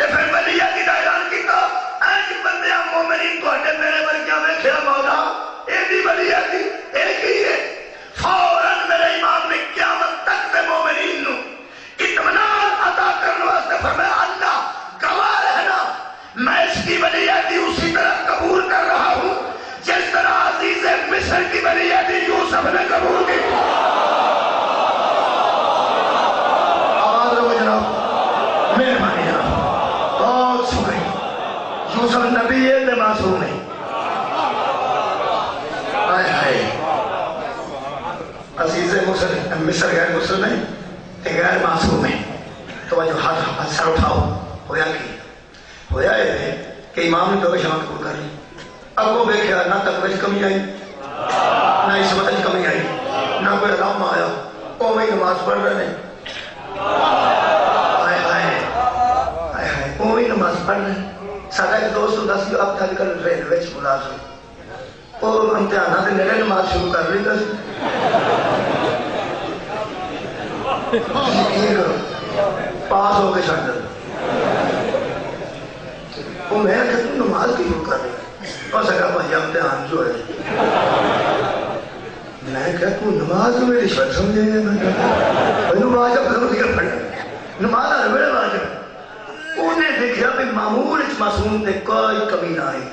Speaker 1: پھر ولی عہد کا اعلان کیتا اینج بندے مومنین تو ہٹے میرے ورگیاں میں کھیا مولا اے بھی ولی عہد ایک ہی ہے فوراً میرے امام نے قیامت تک دے مومنین نو اطمینان عطا کرنے واسطے فرمایا اللہ گواہ رہنا میں اس کی ولی عہد اسی طرح قبول کر رہا ہوں جس طرح عزیز مصر کی ولی عہد یوسف نے قبول کی آواز یوسف نبی ہے تے معصوم ہے. ہائے ہائے عزیز مصر غیر مسلم ہے غیر معصوم ہے. توجہ ہاتھ سر اٹھاؤ. ہویا کی ہویا ہے کہ امام نے تو شان قبول کر لی. اگوں ویکھیا نہ تقوی وچ کمی آئی نہ عصمت وچ کمی آئی نہ کوئی علام آیا. اوویں نماز پڑھ رہے ہیں. ہائے ہائے ہائے ہائے اوویں نماز پڑھ رہے ہیں. ساڈا ایک دوست ہوندا سی اب تک کل ریلوے وچ ملازم. وہ امتحانات دے نیڑے نماز شروع کر رہی تھی. یقین کرو پاس ہو کے چھڑ دے. وہ میں کہ تم نماز کی شروع کر رہی ہے. اور سکا بھائی امتحان جو ہے. میں کہا تو نماز تو میری شرط سمجھے گا. میں نماز اب ضرور ذکر پڑھنا نماز ہر ویلے واجب. انہیں دیکھا کہ معمول اس معصوم تے کوئی کمی نہ آئی.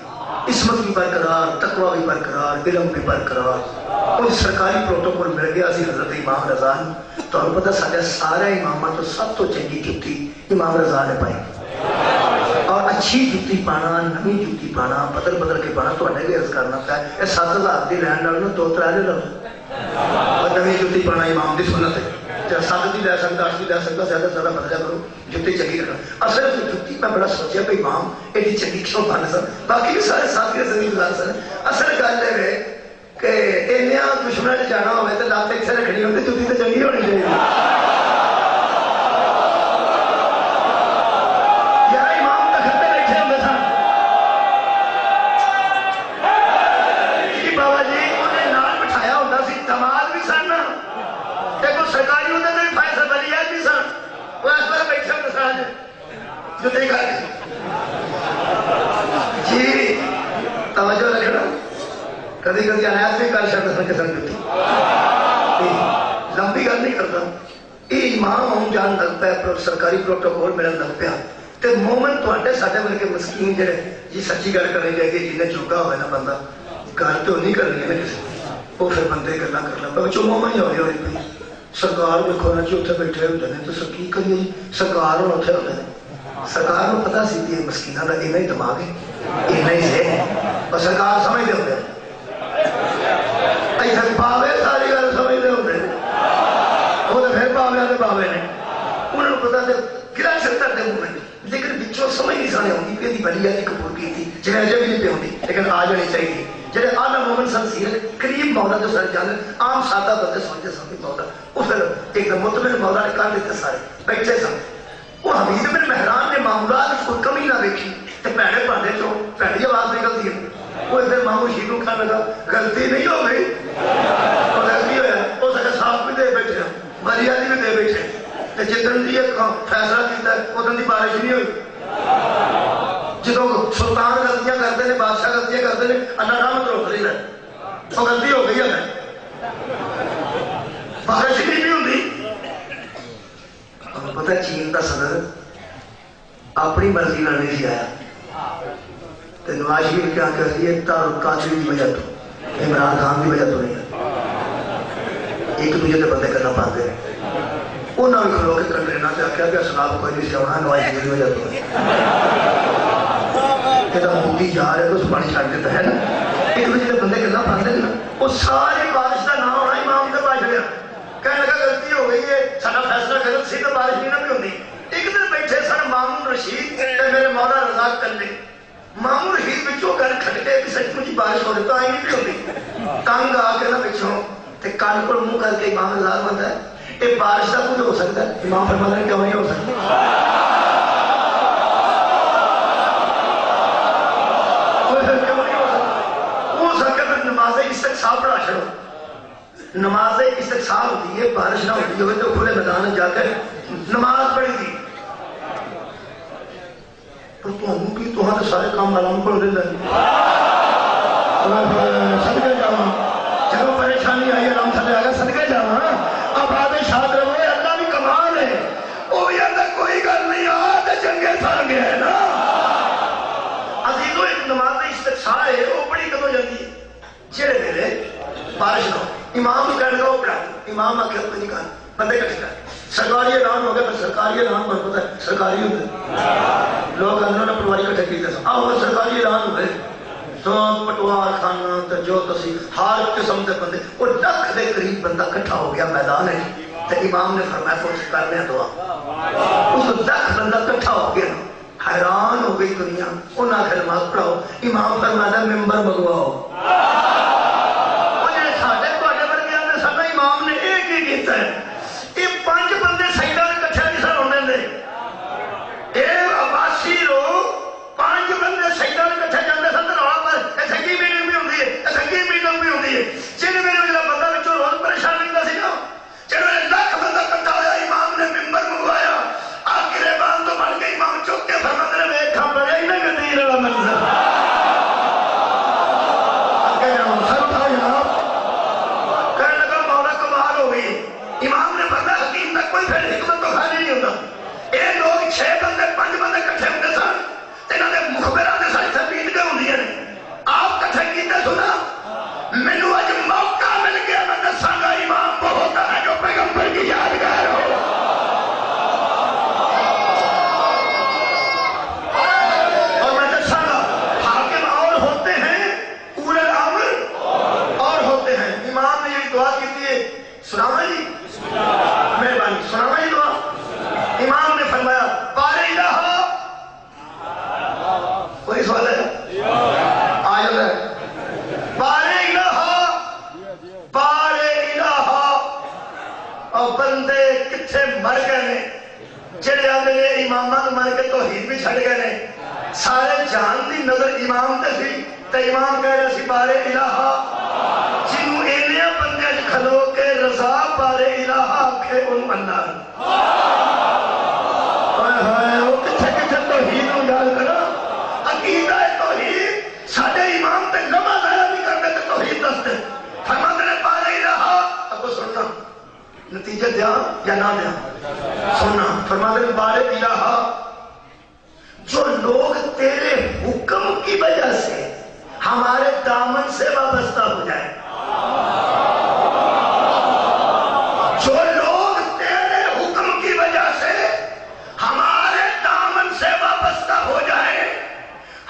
Speaker 1: عصمت بھی برقرار, تقوی بھی برقرار, علم بھی برقرار. ان سرکاری پروٹوکول مل گیا سی حضرت امام رضا نے. تو ہمیں پتہ سارے سارے امامات تو سب تو چنگی جُتی امام رضا نے پائی. اور اچھی جُتی پانا, نمی جُتی پانا, بدل بدل کے پانا تو انہیں بھی عرض کرنا پایا. یہ 7,000 دی لین ڈالنا 2-3 لے لو. اور نمی جُتی پانا امام دی سنت ہے. 7 دی لے سکتا 8 دی لے سکتا زیادہ سے زیادہ بدلیا کرو جُتی چنگی رکھنا. اصل جُتی میں بڑا سوچیا کہ امام ایڈی چنگی کیوں پانا سن. باقی بھی سارے ساتھی زمین گزار سن. اصل گل ہے کہ انیا دشمنوں نے جانا ہوئے تو لات ایک سے رکھنی ہوتی جُتی تو چنگی ہونی چاہیے. جی توجہ رکھنا. کبھی کبھی عنایت بھی کر سکتا قسم جُتی لمبی گل نہیں کرتا. یہ امام ہوں جان لگ پیا سرکاری پروٹوکول ملن لگ پیا. تے مومن تواڈے ساڈے ورگے مسکین جڑے جی سچی گل کریں گے کہ جنہیں چوکا ہوئے نا بندہ گل تو نہیں کرنی ہے نا کسی. وہ پھر بندے گلاں کر لیں بچوں مومن ہی ہوئی پئی. سرکار دیکھو نا جی اتنے بیٹھے ہوتے ہیں تو سر کی کریے سرکار ہوں اتنے ہوتے ہیں. سرکار کو پتا سی کہ مسکینہ کا اینا ہی دماغ ہے اینا ہی ذہن اور سرکار سمجھتے ہوتے ہیں. ایسا پاوے ساری گل سمجھتے ہوتے ہیں. وہ تو پھر پاوے آتے پاوے نے انہوں نے پتا تو گرا سکتا تھے مومنٹ لیکن بچوں سمجھ نہیں سانے ہوتی کہ یہ بلی آتی قبول کی تھی جنہیں اجے بھی نہیں پہ ہوتی لیکن آ جانی چاہیے. جڑے آدھا مومن سن سیرت قریب مولا جو سر جانے عام سادہ بندے سمجھتے سمجھے مولا. وہ پھر ایک دم مطمئن مولا نے کر دیتے سارے بیٹھے سن. وہ حمید بن مہران نے معمولات کوئی کمی نہ دیکھی تو پیڑے پانے چو پیڑی آواز نکلتی ہے. وہ ادھر مامو شیرو کھانے لگا غلطی نہیں ہو گئی اور غلطی ہوا وہ سارے صاف بھی دے بیٹھے ہیں مریادی بھی دے بیٹھے تو جتن دی فیصلہ کیتا ہے ادھر دی بارش نہیں ہوئی. جدو سلطان غلطیاں کرتے ہیں بادشاہ غلطیاں کرتے ہیں اللہ رحمت روک رہی ہے وہ غلطی ہو گئی ہے بارش ہی نہیں ہوتی. پتہ چین کا صدر اپنی مرضی نہ نہیں سی آیا تو نواز شریف کیا کہہ رہی ہے تعلق قادری کی وجہ تو عمران خان کی وجہ تو نہیں ہے. ایک دوسرے کے بندے کرنا پاتے ہیں. انہوں نے کھلو کے کنٹری نہ کیا کہ اسلام کوئی نہیں سی آنا نواز شریف کی وجہ تو نہیں. کہ موتی جا رہے تو اس پانی چھاڑ دیتا ہے نا. ایک دوسرے کے بندے کرنا پاتے ہیں نا. وہ ساری بارش کا نام ہونا امام سے باش گیا کہنے لگا غلطی ہو گئی ہے سارا فیصلہ غلط سی تو بارش نہیں نہ بھی ہوتی. ایک دن بیٹھے سن مامون رشید میرے مولا رضا کرنے. مامون رشید پچھوں گھر کھٹ کے کہ سچ مجھے بارش ہو رہی تو آئی نہیں بھی ہوتی. تنگ آ کے نا پچھوں تے کان پر منہ کر کے امام رضا بنتا ہے یہ بارش کا کچھ ہو سکتا ہے. امام فرماتا ہے کیوں نہیں ہو سکتا. ہو سکتا ہے نماز استقصاء پڑھا چھڑو. نماز استقصاء ہوتی ہے بارش نہ ہوتی ہوئے تو کھلے میدان میں جا کر نماز پڑھی تھی. تو ہموں کی تو ہاں سارے کام علام پڑھ دے لیں صدقے جاؤں جب پریشانی آئی علام صدقے آگا صدقے جاؤں. اب آدھے شاد رہو اللہ بھی کمال ہے. وہ بھی آدھا کوئی گل نہیں آدھے چنگے سار گیا ہے نا. عزیزوں ایک نماز استقصاء ہے وہ بڑی کدو جاتی ہے جڑے میرے بارش نہ امام کو کہنے لگا وہ پڑھا امام آکے اپنی کہا بندے کٹھے کر سرکاری اعلان ہو گیا تو سرکاری اعلان پر پتہ ہے سرکاری ہوتا ہے لوگ انہوں نے پٹواری کٹھے کی تھے آؤ سرکاری اعلان ہوئے تو پٹوار خانہ تو جو تسی ہر قسم دے بندے وہ لکھ دے قریب بندہ کٹھا ہو گیا میدان ہے تو امام نے فرمایا تو کر لیں دعا اس لکھ بندہ کٹھا ہو گیا حیران ہو گئی دنیا انہاں کلمات پڑھاؤ امام فرمایا ممبر منگواؤ وہ جڑے ساڈے تواڈے ورگے نے سب امام نے ایک ہی کیتا ہے یہ پانچ بندے سیداں کٹھے نہیں سن ہوندے نے اے عباسی لوگ پانچ بندے سیداں کٹھے جاندے سن رولا پر سنگی میٹنگ بھی ہوندی ہے سنگی میٹنگ بھی ہوندی ہے جن میں جڑا بندہ وچوں روز پریشان رہندا سی نا چلو لاکھ بندہ کٹھا ہویا امام نے ممبر منگوایا آخر بان تو بن کے امام چوک کے فرماتے نے ویکھا بڑا ہی نہ گدی والا منظر کہنے لگا مولا کمال ہو گئی امام نے فرمایا حکیم تک کوئی پھر حکمت تو خالی نہیں ہوتا یہ لوگ 6 بندے 5 بندے کٹھے ہوتے سن انہوں نے مخبرات ساری تبید کے ہوندی ہیں آپ کٹھے کیتے سنا مینوں اج موقع مل گیا میں دساں گا امام وہ ہوتا ہے جو پیغمبر کی یادگار ہو اور میں دساں گا حاکم اور ہوتے ہیں اولو الامر اور ہوتے ہیں امام نے یہ دعا کی تھی سناواں جی مہربانی سناواں جی دعا امام نے فرمایا بار الہ کوئی سوال ہے آیت ہے بار الہ اور بندے کتھے مر گئے نے جڑے آدھے نے امامان مر کے توحید بھی چھڑ گئے نے سارے جان دی نظر امام تے سی تے امام کہہ رہا سی بار الہ جنہوں اینیا بندے کھلو کے رضا بار الہ آکھے ان منار وہ کتھے کتھے توحید ہوں گال کرا عقیدہ توحید ساڑھے امام تے لمحہ ضائع نہیں کرتے تے توحید دستے فرماتے نے بار الہ اب کو سننا نتیجہ دیا یا نہ دیا سننا فرماتے نے بار الہ جو لوگ تیرے حکم کی وجہ سے ہمارے دامن سے وابستہ ہو جائیں جو لوگ تیرے حکم کی وجہ سے ہمارے دامن سے وابستہ ہو جائیں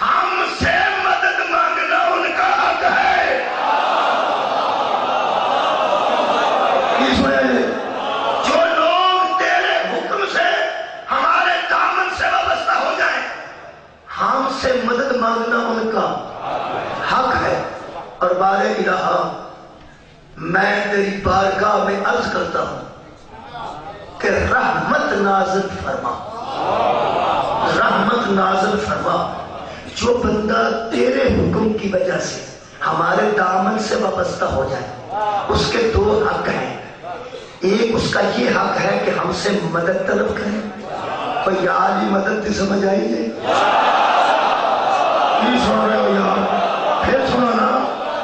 Speaker 1: ہم سے مدد مانگنا ان کا حق ہے جو لوگ تیرے حکم سے ہمارے دامن سے وابستہ ہو جائیں ہم سے مدد مانگنا ان کا حق ہے اور بار الہ میں تیری بارگاہ میں عرض کرتا ہوں کہ رحمت نازل فرما رحمت نازل فرما جو بندہ تیرے حکم کی وجہ سے ہمارے دامن سے وابستہ ہو جائے اس کے 2 حق ہیں ایک اس کا یہ حق ہے کہ ہم سے مدد طلب کریں کوئی عالی مدد تھی سمجھ آئی ہے نہیں سن رہے ہو یار پھر سنو نا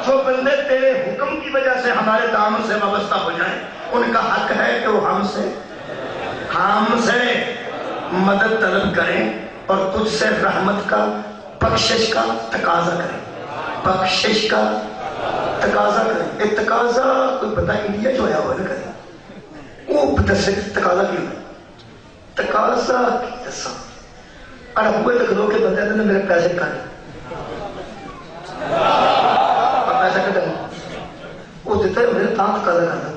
Speaker 1: جو بندے تیرے حکم کی وجہ سے ہمارے دامن سے وابستہ ہو جائیں ان کا حق ہے کہ وہ ہم سے مدد طلب کریں اور تجھ سے رحمت کا بخشش کا تقاضا کریں بخشش کا تقاضا کریں ایک تقاضا کوئی بتا انڈیا جو آیا ہوا نہ کریں وہ تقاضا کیوں تقاضا کی دساں اڑبوے تک لوگ کے بندے نے میرے پیسے کھانے پیسہ کٹنا وہ دیتا ہے میرے تاں تقاضا کرنا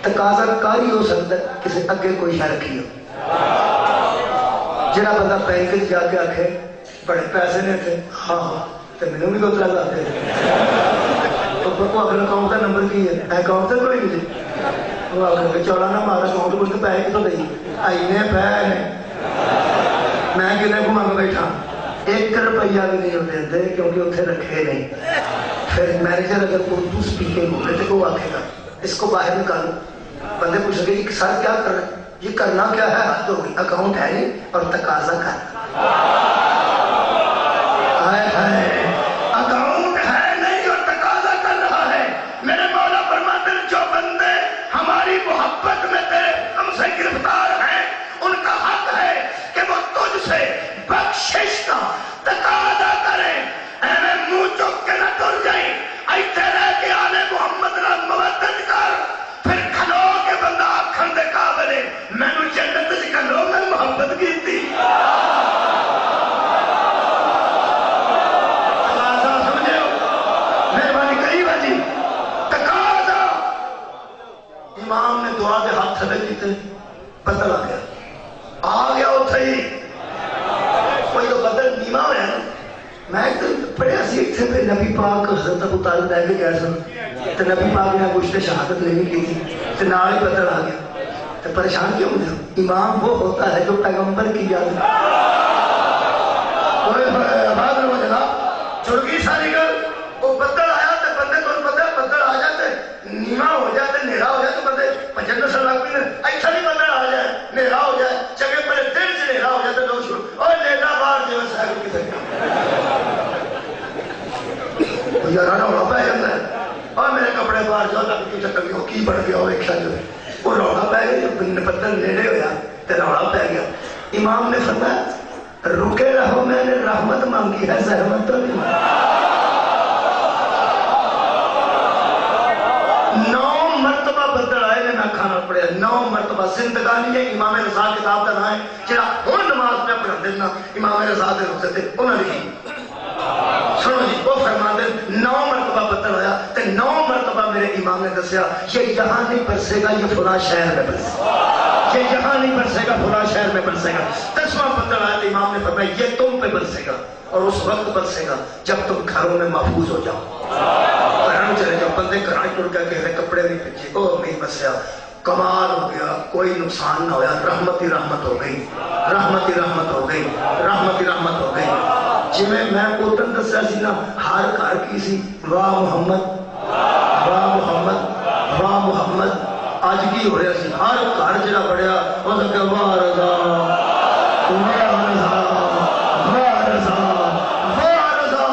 Speaker 1: تقاضا کاری ہو سکتا ہے کسی اگے کوئی شاہ رکھی ہو جڑا بندہ بینک جا کے آکھے بڑے پیسے نے تھے ہاں تو میں نے بھی 2-3 لاکھ دے تو وہ اپنے اکاؤنٹ کا نمبر کی ہے اکاؤنٹ تو کوئی نہیں وہ آخر چوڑا نہ مارا اکاؤنٹ کو پیسے کتوں دیں آئینے پہ میں کنے کو مانگ بیٹھا 1 روپیہ بھی نہیں ہوتے دے کیونکہ اتنے رکھے نہیں پھر مینیجر اگر اردو سپیکنگ ہو گئے تو وہ آکھے گا اس کو باہر نکالو بندے پوچھیں گے یہ سر کیا کر رہے ہیں یہ کرنا کیا ہے حد ہو گئی اکاؤنٹ ہے نہیں اور تقاضا کرنا اکاؤنٹ ہے نہیں اور تقاضا کر رہا ہے میرے مولا فرماتے ہیں جو بندے ہماری محبت میں تیرے ہم سے گرفتار ہیں ان کا حق ہے کہ وہ تجھ سے بخشش کا تقاضا کریں اے منہ چک کے نہ ٹر جائیں ایتھے رہ کے آنے محمد نال مودت کر پھر کھلو کے بندہ آکھن دے قابل میں میں پڑھیا سی اتنے پہ نبی پاک حضرت ابو طالب لے کے گئے سن تو نبی پاک نے گوشت شہادت لینی کی تھی تو نال ہی بدل آ گیا تو پریشان کیوں ہو؟ امام وہ ہوتا ہے جو پیغمبر کی یاد آباد رہو جناب چڑکی ساری گل وہ بدل آیا تو بندے کو پتہ بدل آ جاتے نیما ہو جاتے نیرا ہو جائے تو بندے پچھلے سال لگ پہ ایسا نہیں بدل آ جائے نیرا ہو جائے چگے پہلے دل سے نیرا ہو جاتے لوگ شروع اور نیرا باہر جو سائیکل کی سکتے یار روڑا پہ جاتا ہے اور میرے کپڑے باہر جو لگ کی چکر کی بڑھ گیا وہ ایک شاید وہ روڑا پہ گیا بدل نیڑے ہویا تو روڑا پہ گیا امام نے فرمایا رکے رہو میں نے رحمت مانگی ہے زحمت تو نہیں مانگی 9 مرتبہ بدل آئے نے نہ کھانا پڑے 9 مرتبہ زندگانی ہے امام رضا کتاب کا نام ہے جہاں ہوں نماز میں پڑھا دینا امام رضا دے روزے تھے انہوں نے لکھی سنو جی وہ فرما دے 9 مرتبہ بدل آیا تے 9 مرتبہ میرے امام نے دسیا یہ یہاں نہیں برسے گا یہ فلاں شہر میں برسے گا یہ یہاں نہیں برسے گا فلاں شہر میں برسے گا 10واں بدل آیا تو امام نے فرمایا یہ تم پہ برسے گا اور اس وقت برسے گا جب تم گھروں میں محفوظ ہو جاؤ گھروں چلے جاؤ بندے گھراں ٹوٹ گیا کہ کپڑے نہیں پچھے او نہیں برسیا کمال ہو گیا کوئی نقصان نہ ہویا رحمت ہی رحمت ہو گئی رحمت ہی رحمت ہو گئی رحمت ہی رحمت ہو گئی جی میں اوتن دسیا سی نا ہر گھر کی سی واہ محمد واہ محمد واہ محمد آج کی ہو رہا سی ہر گھر جڑا بڑھیا وہ کہ واہ رضا واہ رضا واہ رضا واہ رضا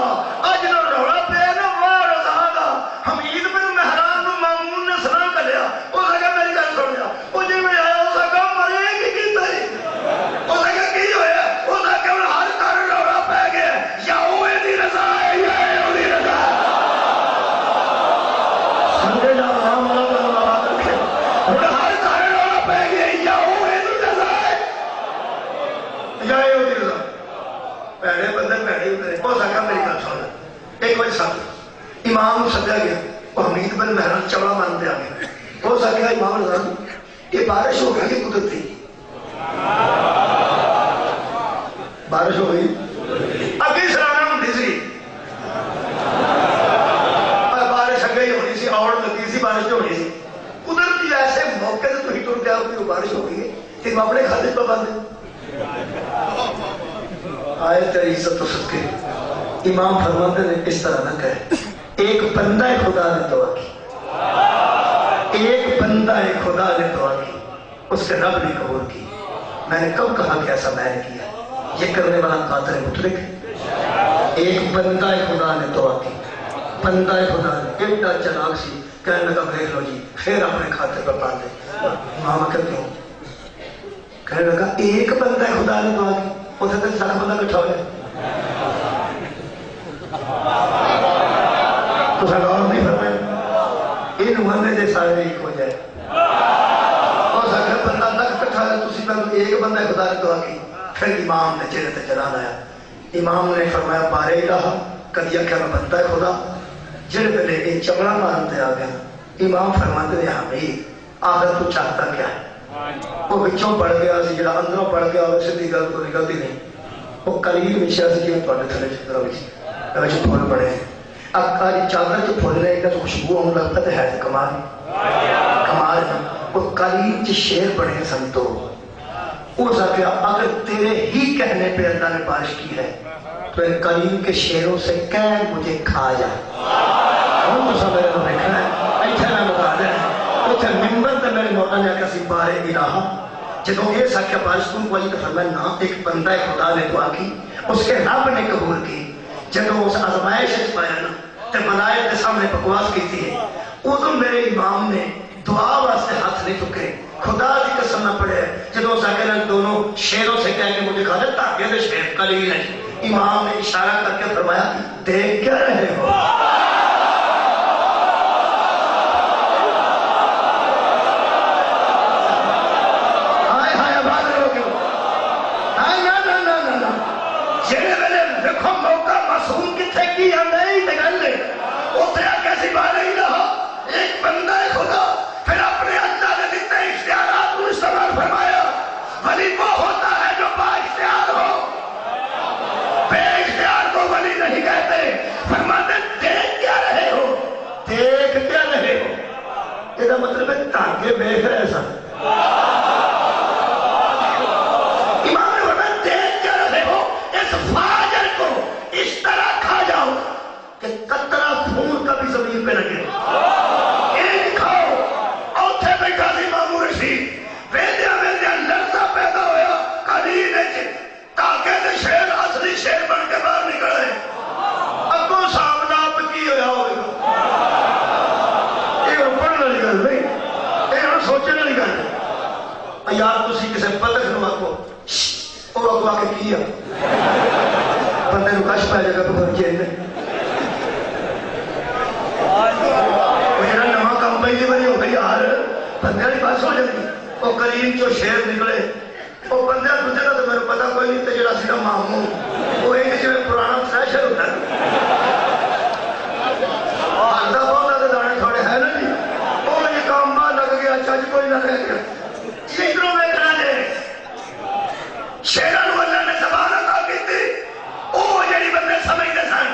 Speaker 1: اج نو روڑا پہ نا واہ رضا دا حمید بن مہران نو مامون نے سنا کریا او لگا میری گل سن لیا او جی میں آیا او لگا مرے کی کیتا ہے او لگا کی ہویا او لگا ہر گھر روڑا پہ گیا یا اوے دی رضا ہے یا او دی رضا سمجھے جا رہا ہوں امام سدیا گیا وہ حمید بن مہران چوڑا مانتے آ گیا ہو سکتا امام رضا یہ بارش ہو گئی قدرتی بارش ہو گئی اگے سرانا ہوتی سی بارش اگے ہی ہونی سی اور لگی سی بارش ہونی سی قدرتی ایسے موقع سے تو ہی ٹر گیا کہ بارش ہو گئی ہے کہ اپنے کھاتے پہ بند آئے تیری عزت تو صدقے امام فرماتے نے اس طرح نہ کہے ایک بندہ خدا نے دعا کی ایک بندہ خدا نے دعا کی اس کے رب نے قبول کی میں نے کب کہا کہ ایسا میں نے کیا یہ کرنے والا قادر مطلق ایک بندہ خدا نے دعا کی بندہ خدا نے ایڈا چلاک سی کہنے لگا دیکھ لو جی پھر اپنے کھاتے پر باندھے ماما کہتے ہوں کہنے لگا ایک بندہ خدا نے دعا کی اسے تو سارا بندہ کٹھا ہو جائے تو سر اور نہیں فرمائے ان بندے دے سارے ایک ہو جائے اور سر بندہ تک کٹھا ہے تو ایک بندہ خدا نے دعا کی پھر امام نے چہرے تے جلال آیا امام نے فرمایا بارے الہ کدی آخیا میں بندہ خدا جڑے پہلے یہ چمڑا مارتے آ گیا امام فرماتے ہیں حمید آخر تو چاہتا کیا ہے وہ بچوں پڑھ گیا سی جڑا اندروں پڑھ گیا اور سیدھی گل تو نکلتی نہیں وہ قلیل مشیا سی جی تھوڑے تھلے چترا بھی پھول بڑے ہیں اب کاری چادر جو پھول رہے ہیں تو خوشبو ہم لگتا ہے تو کمال کمال وہ قلیل جو شیر بڑے ہیں سنتو وہ سکیا اگر تیرے ہی کہنے پہ اللہ نے بارش کی ہے تو ان قلیل کے شیروں سے کہہ مجھے کھا جا ہم تو سب میرے کو دیکھنا ہے ایتھے میں بتا دیں اتھے ممبر تے میرے موٹا نے کسی بارے الہ جدوں یہ سکیا بارش تم کو یہ فرمایا نا ایک بندہ خدا نے دعا کی اس کے رب نے قبول کی جدوں اس آزمائش پایا نا تے ملائک کے سامنے بکواس کی تھی ادھر میرے امام نے دعا واسطے ہاتھ نہیں چکے خدا کی قسم نہ پڑے جدوں ساکر دونوں شیروں سے کہہ کے مجھے کھا دے تاکہ دے شیر قلیل ہے امام نے اشارہ کر کے فرمایا دیکھ کیا رہے ہو ایک بندہ خدا پھر اپنے اللہ نے دیتے اختیارات کو استعمال فرمایا ولی وہ ہوتا ہے جو با اختیار ہو بے اختیار کو ولی نہیں دیکھ رہے سن. امام نے فرمایا دیکھ کیا رہے ہو؟ اس فاجر کو اس طرح کھا جاؤ کہ قطرہ خون کا بھی زمین پہ لگے. ایک کھاؤ. اوتھے بیٹھا سی مامون رشید ویدیا ویدیا لرزہ پیدا ہویا قلیل تاکہ دے شیر اصلی شیر بن کے باہر نکلے. اگوں سامنا آپ کی ہویا ہوگا. یہ پڑھنے والی گل نہیں, یہ سوچنے والی گل. یار تسی کسے بطخ نو آکو او آکو آکے کیا بندے نو کش پہ جگہ تو بھر کے میرا نواں کم پہلی باری ہو گئی یار بندے والی بات سمجھ نہیں. وہ کریم جو شیر نکلے وہ بندے دوسرے کا تو میرے پتا کوئی نہیں. تو جڑا سی ماموں وہ ایک جو پرانا فریشر ہوتا ہے آدھا بہت آدھے دانے تھوڑے ہے نا جی. وہ یہ کام باہر لگ گیا چج کوئی نہ رہ گیا. ادھروں میں کرا دے شیران اللہ نے زبان عطا کی تھی. وہ جڑی بندے سمجھتے سن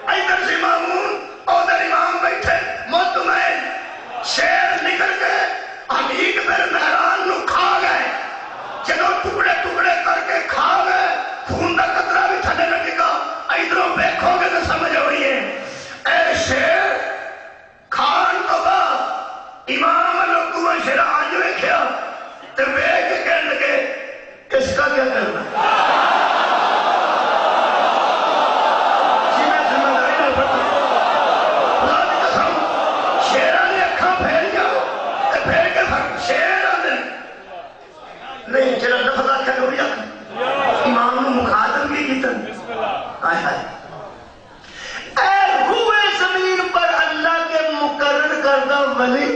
Speaker 1: ادھر سے مامون ادھر امام بیٹھے مطمئن. شیر نکل کے حمیق بن مہران نو کھا گئے. جنہوں ٹکڑے ٹکڑے کر کے کھا گئے خون دا قطرہ بھی تھلے نہ ٹکا. ادھروں دیکھو گے تو سمجھ ہوئی ہے اے شیر کھان تو بعد امام لوگوں شیر آج ویکھیا تے ویکھ کے کہنے لگے اس کا کیا کرنا. جی میں ذمہ داری نہ پڑتا خدا کی قسم شیراں نے اکھاں پھیر جاؤ تے پھیر کے شیر آندے نہیں جڑا لفظ آکھیا نوری آکھا امام نے مخاطب بھی کیتا. آئے ہائے اے روئے زمین پر اللہ کے مقرر کردہ ولی.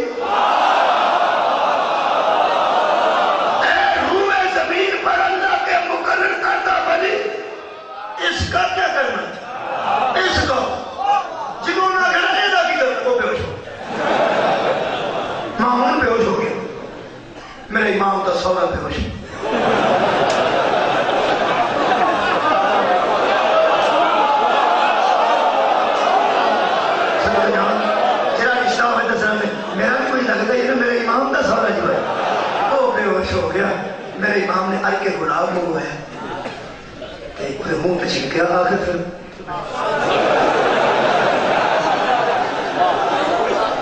Speaker 1: اے روئے زمین پر اللہ کے مقرر کردہ ولی. اس کا کیا کرنا؟ اس کو جنہوں نے گھرنے دا کی طرف وہ بیوش ہو مامون بیوش ہو گیا. میرے امام کا سوال بیوش ہو. ہو گیا میرے امام نے ار کے گلاب منگوایا کوئی منہ پہ چھنکیا آخر پھر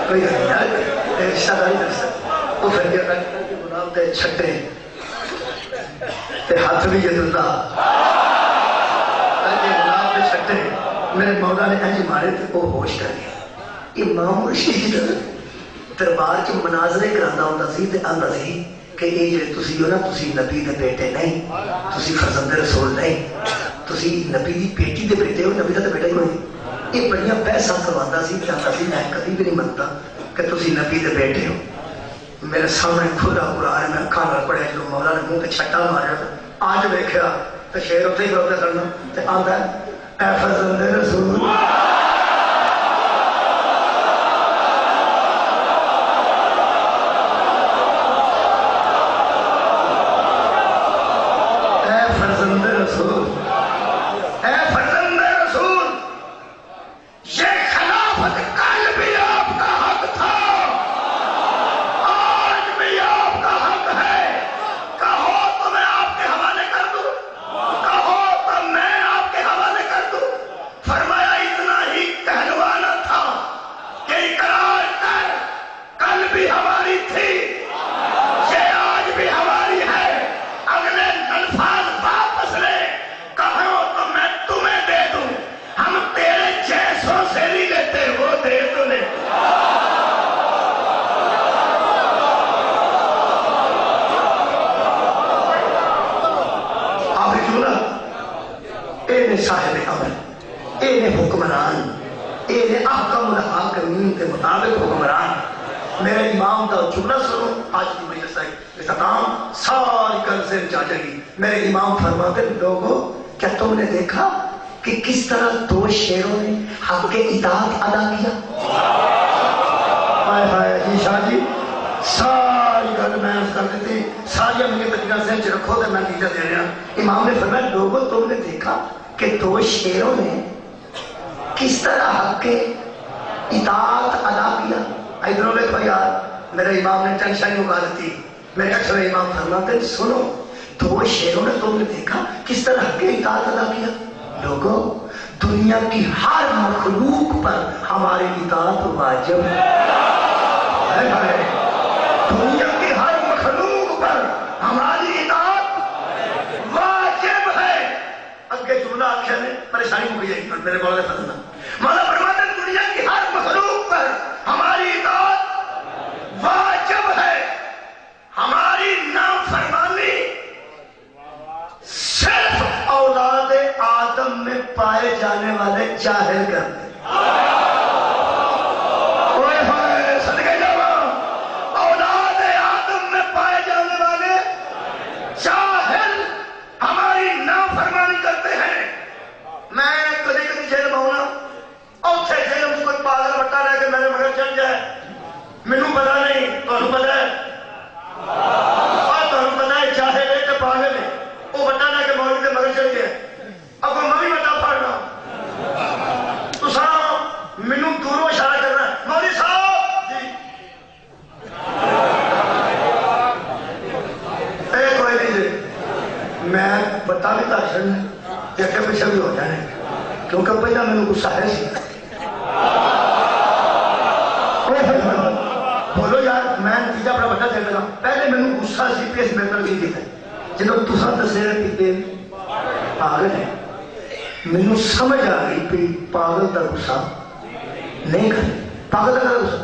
Speaker 1: کوئی رشتہ داری کر سکتا وہ پھر کیا ار کے گلاب دے چھٹے ہاتھ بھی یہ دلدا ار کے گلاب دے چھٹے میرے مولا نے ایجی مارے تھے وہ ہوش کر گیا. امام رشید دربار کے مناظرے کرانا ہوتا سی تے آندا سی کہ یہ جو تسی ہو نا تسی نبی دے بیٹے نہیں, تسی فرزند رسول نہیں, تسی نبی دی بیٹی دے بیٹے ہو, نبی دا تے بیٹا ہی ہوئی. یہ بڑیاں پیسہ کرواتا سی چاہتا سی میں کبھی بھی نہیں منتا کہ تسی نبی دے بیٹے ہو. میرے سامنے کھلا قرآن میں اکھاں نال پڑھیا جو مولا نے منہ تے چھٹا ماریا آج ویکھیا تے شیر اتھے ہی بولتے کرنا تے آندا ہے اے فرزند رسول صاحب امر اے نے حکمران اے نے احکم الحاکمین کے مطابق حکمران. میرے امام کا جملہ سنو آج کی مجلس ہے اختتام ساری کل سے جا جائے گی. میرے امام فرماتے لوگوں کیا تم نے دیکھا کہ کس طرح دو شیروں نے حق کے اطاعت ادا کیا. ہائے ہائے جی شاہ جی ساری گل میں کر دیتی ساری اپنی تقریر سے رکھو تو میں نیچہ دے رہا. امام نے فرمایا لوگوں تم نے دیکھا کہ دو شیروں نے کس طرح حق کے اطاعت ادا کیا. ادھروں دیکھو یار میرے امام نے ٹینشن ہی اگا دیتی. میں کہا چلو امام فرماتے ہیں سنو دو شیروں نے تم نے دیکھا کس طرح حق اطاعت ادا کیا. لوگوں دنیا کی ہر مخلوق پر ہماری اطاعت واجب ہے. دنیا کی ہر مخلوق پر ہماری اطاعت واجب ہے. اگے جملہ آخیا نے پریشانی ہو گئی میرے مولا فضل مولا فرماتے ہیں دنیا کی ہر مخلوق پر ہماری اطاعت واجب ہے. ہماری نافرمانی صرف اولاد آدم میں پائے جانے والے جاہل کرتے ہیں. صدقے جاؤ اولاد آدم میں پائے جانے والے جاہل ہماری نافرمانی کرتے ہیں. میں کدی کدی جیل میں اوتھے جیل میں کوئی پاگل بٹا لے کے میرے مگر چل جائے مینوں پتا نہیں تمہیں پتا ہے اور تمہیں پتا ہے جاہل ہے کہ پاگل ہے وہ بٹا لے کے مولوی کے مگر چل گیا. اب کوئی میں بھی بٹا پھاڑنا تو سارا مینوں دوروں اشارہ کرنا مولوی صاحب جی اے کوئی نہیں جی میں بتا بھی تک چڑھنا کہ پیچھے بھی ہو جانے کیونکہ پہلے میں نے غصہ ہے سی. بولو یار میں نتیجہ بڑا بڑا دے رہا پہلے میں نے غصہ سی پیس میں پر نہیں دیتا جب تساں دسے کہ پاگل ہے مینوں سمجھ آ گئی کہ پاگل کا غصہ نہیں کرے. پاگل کا غصہ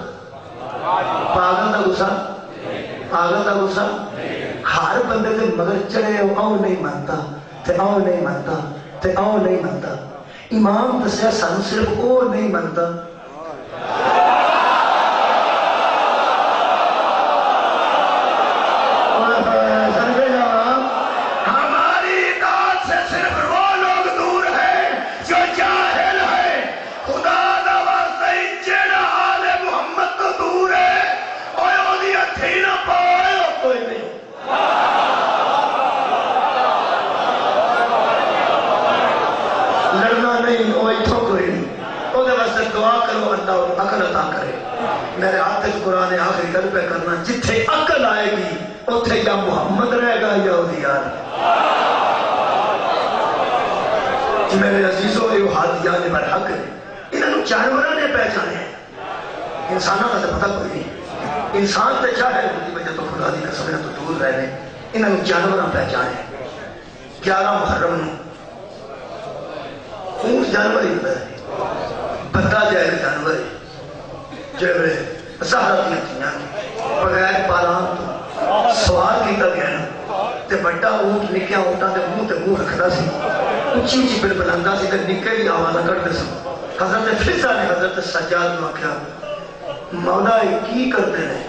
Speaker 1: پاگل کا غصہ پاگل کا غصہ ہر بندے کے مگر چڑھے او نہیں مانتا تے او نہیں مانتا تے او نہیں مانتا. امام دسیا سانو صرف او نہیں مانتا میرے ہاتھ قرآن آخری گل پہ کرنا جتھے عقل آئے گی اتھے یا محمد رہے گا یا اودیان. میرے عزیزوں یہ ہادیان برحق ہے انہوں جانوروں نے پہچانے ہیں انسانوں کا تو پتہ کوئی نہیں. انسان تے چاہے ہوتی وجہ تو خدا دی قسم تو دور رہنے انہوں جانوروں پہچانے. 11 محرم اونٹ جانور ہی ہوتا ہے بندہ جائے جانور ہے جیوے زہرہ دیا تھیاں بغیر پالان تو سوال کیتا گیا نا تے بڑا اونٹ نکیا اونٹا تے منہ رکھدا سی اچھی اچھی بل بلندا سی تے نکے بھی آوازہ کر دے سن. حضرت فضا نے حضرت سجاد میں کیا مولا کی کرتے ہیں.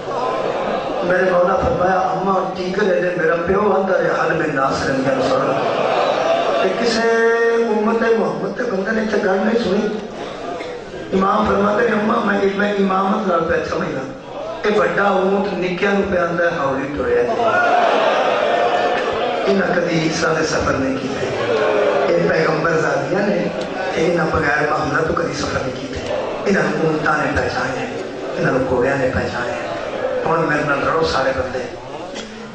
Speaker 1: میرے مولا فرمایا اماں ٹیکر ہے میرا پیو اندر ہے حل میں ناصر یا رسول کہ کسے امت محمد تے بندے نے چگڑ نہیں سنی. امام فرماتے ہیں اماں میں امامت لڑ پہ سمجھنا کہ بڑا اونٹ نکیا نو پہ اندر ہاولی ٹوڑیا تھا. انہاں کدی عیسیٰ دے سفر نہیں کیتے یہ پیغمبر زادیاں نے انہاں بغیر محمد تو کدی سفر نہیں کیتے. انہاں اونٹاں نے پہچانے انہاں گھوڑیاں نے پہچانے. اور میرے نال رڑو سارے بندے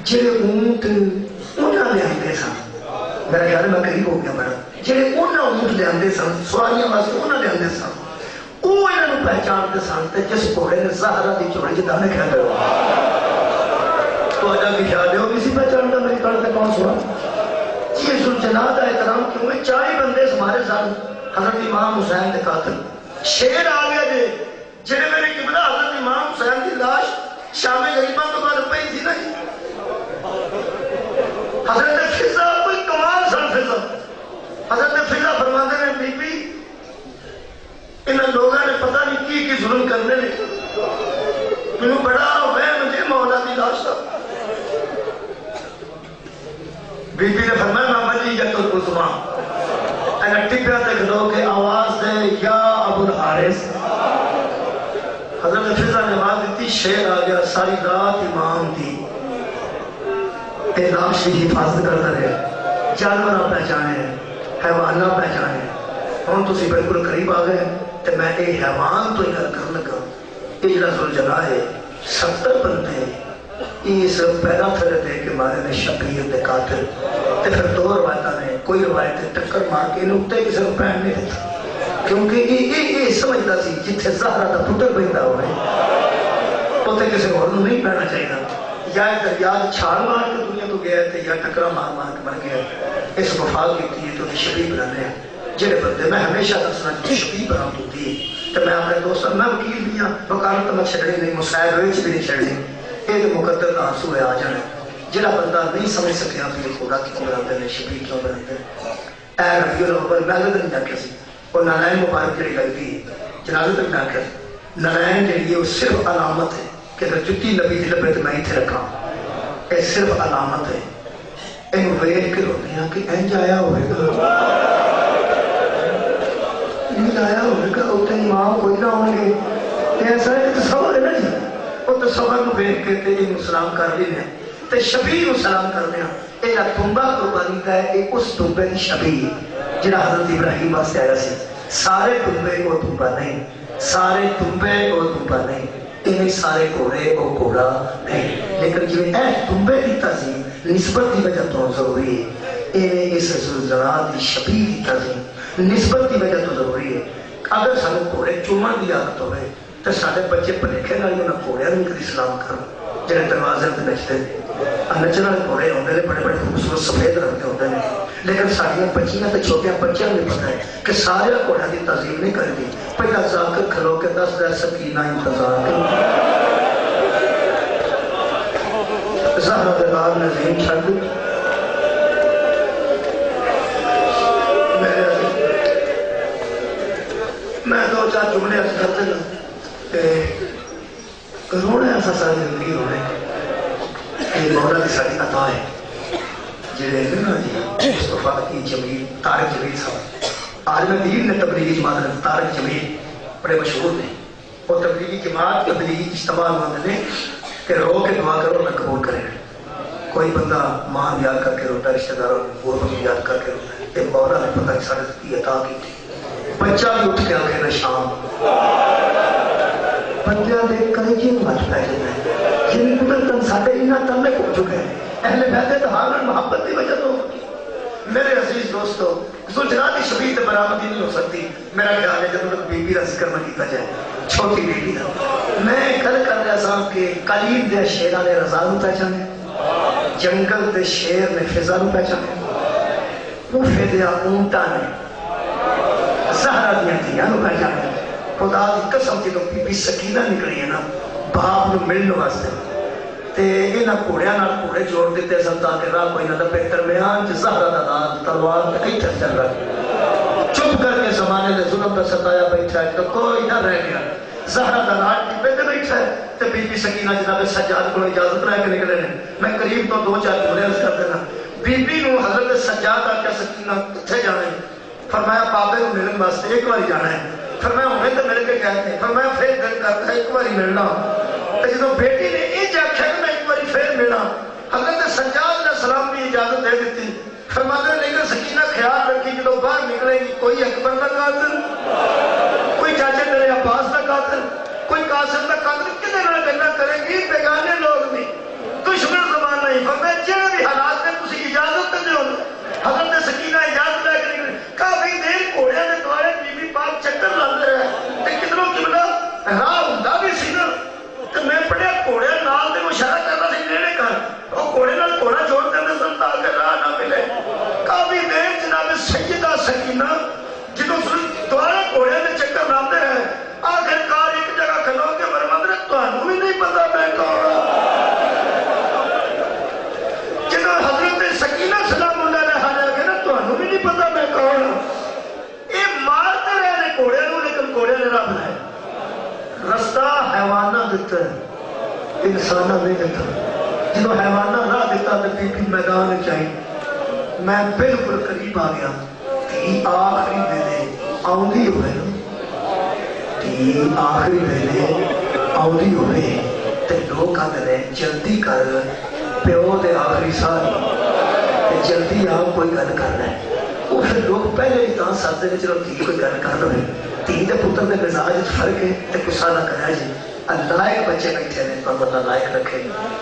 Speaker 1: جڑے اونٹ انہاں لے آندے سن میرا خیال میں قریب ہو گیا بڑا جڑے انہاں اونٹ لے آندے سن سواریاں واسطے انہاں لے آندے سن وہ انہوں پہچانتے سانتے جس گھوڑے نے زہرہ دی چوڑی جی دانے کھا دے تو اجا کی خیال ہے وہ کسی پہچانتا میری کارتے کون سوا یہ سلجنات احترام کیوں ہے 4 بندے ہمارے ساتھ حضرت امام حسین دے قاتل شیر آ گیا جے جنہیں میرے قبلہ حضرت امام حسین دی لاش شام غریبان تو بعد پہی تھی نہیں. حضرت فضا کوئی کمال سن فضا حضرت فضا فرماتے ہیں بی بی انہاں لوگاں نے پتہ نہیں کی ظلم کرنے نے مینوں بڑا ہوئے مجھے مولا دی لاش تھا. بی بی نے فرمایا محمد جی یا تو عثما اگر ٹپیا تک دو کہ آواز دے یا ابو الحارث. حضرت فضا نے آواز دیتی شیر آ گیا ساری رات امام دی لاش کی حفاظت کرتا رہے جانورہ پہچانے حیوانہ پہچانے. ہم تسی بالکل قریب آ گئے تو میں اے حیوان تو ہی گل کر لگا یہ جڑا ذوالجلال ہے 70 بندے اس پیرا تھلے دے کے مارے نے شبیر دے قاتل تے پھر 2 روایتاں نے کوئی روایت ٹکر مار کے انہوں تے کسی کو پہن نہیں دیتا کیونکہ یہ سمجھتا سی جتھے زہرا دا پتر پہندا ہوئے اتنے کسی اور نہیں پہنا چاہیے یا دریا چھال مار کے دنیا تو گیا ہے یا ٹکرا مار مار کے مر گیا اس وفات کی ہے تو شبیر بنانے ہیں جڑے بندے میں ہمیشہ دسنا جو شبیر بنا ہوتی ہے تو میں اپنے دوستوں میں وکیل بھی ہوں وکالت تو میں چھڑنی نہیں مسائل ہوئے بھی نہیں چھڑنی یہ تو مقدر کا آنسو ہے آ جانا جڑا بندہ نہیں سمجھ سکیا تو یہ خدا کیوں بناتے ہیں شبیر کیوں بناتے ہیں اے ربیع الاول میں لگن نہیں آکھیا سی اور نالائن مبارک جڑی لگتی ہے جنازہ تک نہ آکھیا نالائن جڑی ہے وہ صرف علامت ہے کہ اگر جتی نبی دی لبے تو میں ہی تھے رکھا یہ صرف علامت ہے ان ویٹ کے روتے ہیں کہ انج آیا ہوئے گا انج آیا ہوئے گا اتنے امام کوئی نہ ہوں گے یہ ایسا ہے کہ تصور ہے نا جی وہ تصور کو ویٹ کے تے انہوں سلام کر لینے تے شبیر کو سلام کر لیا یہ تنبہ قربانی کا ہے یہ اس تنبے کی شبیر جنہا حضرت ابراہیم واسطے آیا سی سارے تنبے کو تنبہ نہیں سارے تنبے کو تنبہ نہیں انہیں سارے کوڑے کو کوڑا نہیں لیکن جو اے تنبے کی تعظیم نسبت کی وجہ تو ضروری ہے انہیں اس زلزلات کی شبیر کی تعظیم نسبت کی وجہ تو ضروری ہے اگر سارے کوڑے چومان کی عادت ہوئے تو سارے بچے پلیکھے نہ ہی انہیں کوڑے نہیں کری سلام کرو جنہیں دروازے میں نچتے نچنے والے کوڑے ہوتے ہیں بڑے بڑے خوبصورت سفید رنگ کے ہوتے ہیں لیکن ساڑیاں بچیاں تو چھوٹیاں بچیاں بھی پتہ ہے کہ سارے کوڑا کی تعظیم نہیں کرے گی پہلا ذاکر کھلو کے 10 دیر سکینہ انتظار کر زہرہ دلال نظیم چھڑ دی میں 2-4 جملے ایسے کرتے ہیں رونے ایسا ساری زندگی رونے یہ مولا کی ساری عطا ہے جنہیں نا جی مصطفیٰ کی جمیل طارق جمیل صاحب عالم دین نے تبلیغی جماعت نے طارق جمیل بڑے مشہور ہیں اور تبلیغی جماعت تبلیغی اجتماع ہوتے ہیں کہ رو کے دعا کرو اللہ قبول کرے کوئی بندہ ماں یاد کر کے روتا ہے رشتہ داروں غربت یاد کر کے روتا ہے یہ مولا نے پتہ کہ سارے کی عطا کی تھی بچہ بھی اٹھ کے آگے نا شام بندیاں دیکھ کر یہ مچ پہ جاتا ہے جنہیں پتر تن ساتے ہی نہ تن میں کھو چکے ہیں اہل بیت تحال محبت کی وجہ تو میرے عزیز دوستو زلجلالی شبیر تے برآمدی نہیں ہو سکتی میرا خیال ہے جب تک بی بی کا ذکر نہ کیتا جائے چھوٹی بی بی کا میں کل کر رہا سا کہ قلیب دے شیرہ نے رضا نو پہچانے جنگل دے شیر نے فضا نو پہچانے وہ فیدیا اونٹا نے زہرہ دیا تھی نو پہچانے خدا دی قسم کی تو بی بی سکینہ نکلی ہے نا باپ نو ملنے واسطے تے انہاں کوڑیاں نال کوڑے جوڑ دیتے سن تاکہ راہ کوئی نہ لبے درمیان چ زہرہ دا داد تلوار تے کہیں چل رہا چپ کر کے زمانے دے ظلم پہ ستایا بیٹھا ہے تو کوئی نہ رہ گیا زہرہ دا داد ٹپے تے بیٹھا ہے تے بی بی سکینہ جناب سجاد کو اجازت رہ کے نکلے ہیں میں قریب تو 2-4 جملے عرض کر دینا بی بی نو حضرت سجاد آ کے سکینہ کتھے جانا ہے فرمایا بابے کو ملن واسطے ایک بار جانا ہے فرمایا ہمیں تو مل کے کہتے ہیں فرمایا پھر دل کرتا ہے ایک بار ملنا جب بیٹی نے یہ آخیا کہ میں ایک بار پھر ملا حضرت سجاد علیہ السلام بھی اجازت دے دیتی فرماتے ہیں لیکن سکینہ خیال رکھی جب باہر نکلے گی کوئی اکبر کا قاتل کوئی چاچے میرے عباس کا قاتل کوئی قاسم کا قاتل کتنے نہ گلا کرے گی بیگانے لوگ بھی دشمن زبان نہیں فرمایا جہاں بھی حالات میں تسی اجازت دے ہو حضرت سکینہ اجازت لے کے نکلے کافی دیر گھوڑے نے دوارے بی بی پاک چکر لاتے رہے تے کتنوں قبلہ راہ ہوندا بھی سی نا تے میں پڑھیا گھوڑے نال تے مشارہ کرنا سی نیڑے کر او گھوڑے نال گھوڑا جوڑ دے سن تاکہ راہ نہ ملے کافی دیر جناب سیدہ سکینہ جدوں دوارے گھوڑے نے چکر لاتے رہے آخر کار ایک جگہ کھلو کے برمندر تانوں بھی نہیں پتا میں کون جدوں حضرت سکینہ سلام اللہ علیہ حاضر کے نا تانوں بھی نہیں پتا میں کون یہ مارتے رہے گھوڑے نو لیکن گھوڑے نے رب ہے رستہ حیوانہ دیتا ہے انسانہ نہیں دیتا جنہوں حیوانہ راہ دیتا تو بی بی میدان چاہیے میں بالکل قریب آ گیا تی آخری ویلے آؤندی ہوئے تی آخری ویلے آؤندی ہوئے تے لوگ آتے رہے جلدی کر پیو دے آخری سال جلدی آپ کوئی گل کر رہے ہیں وہ پھر لوگ پہلے ہی تاں ساتھ دے چلو تی کوئی گل کر رہے ہیں تی دے پتر دے مزاج فرق ہے تے کسا نہ کرے جی لائق بچے بیٹھے ہیں تو اللہ لائق رکھے.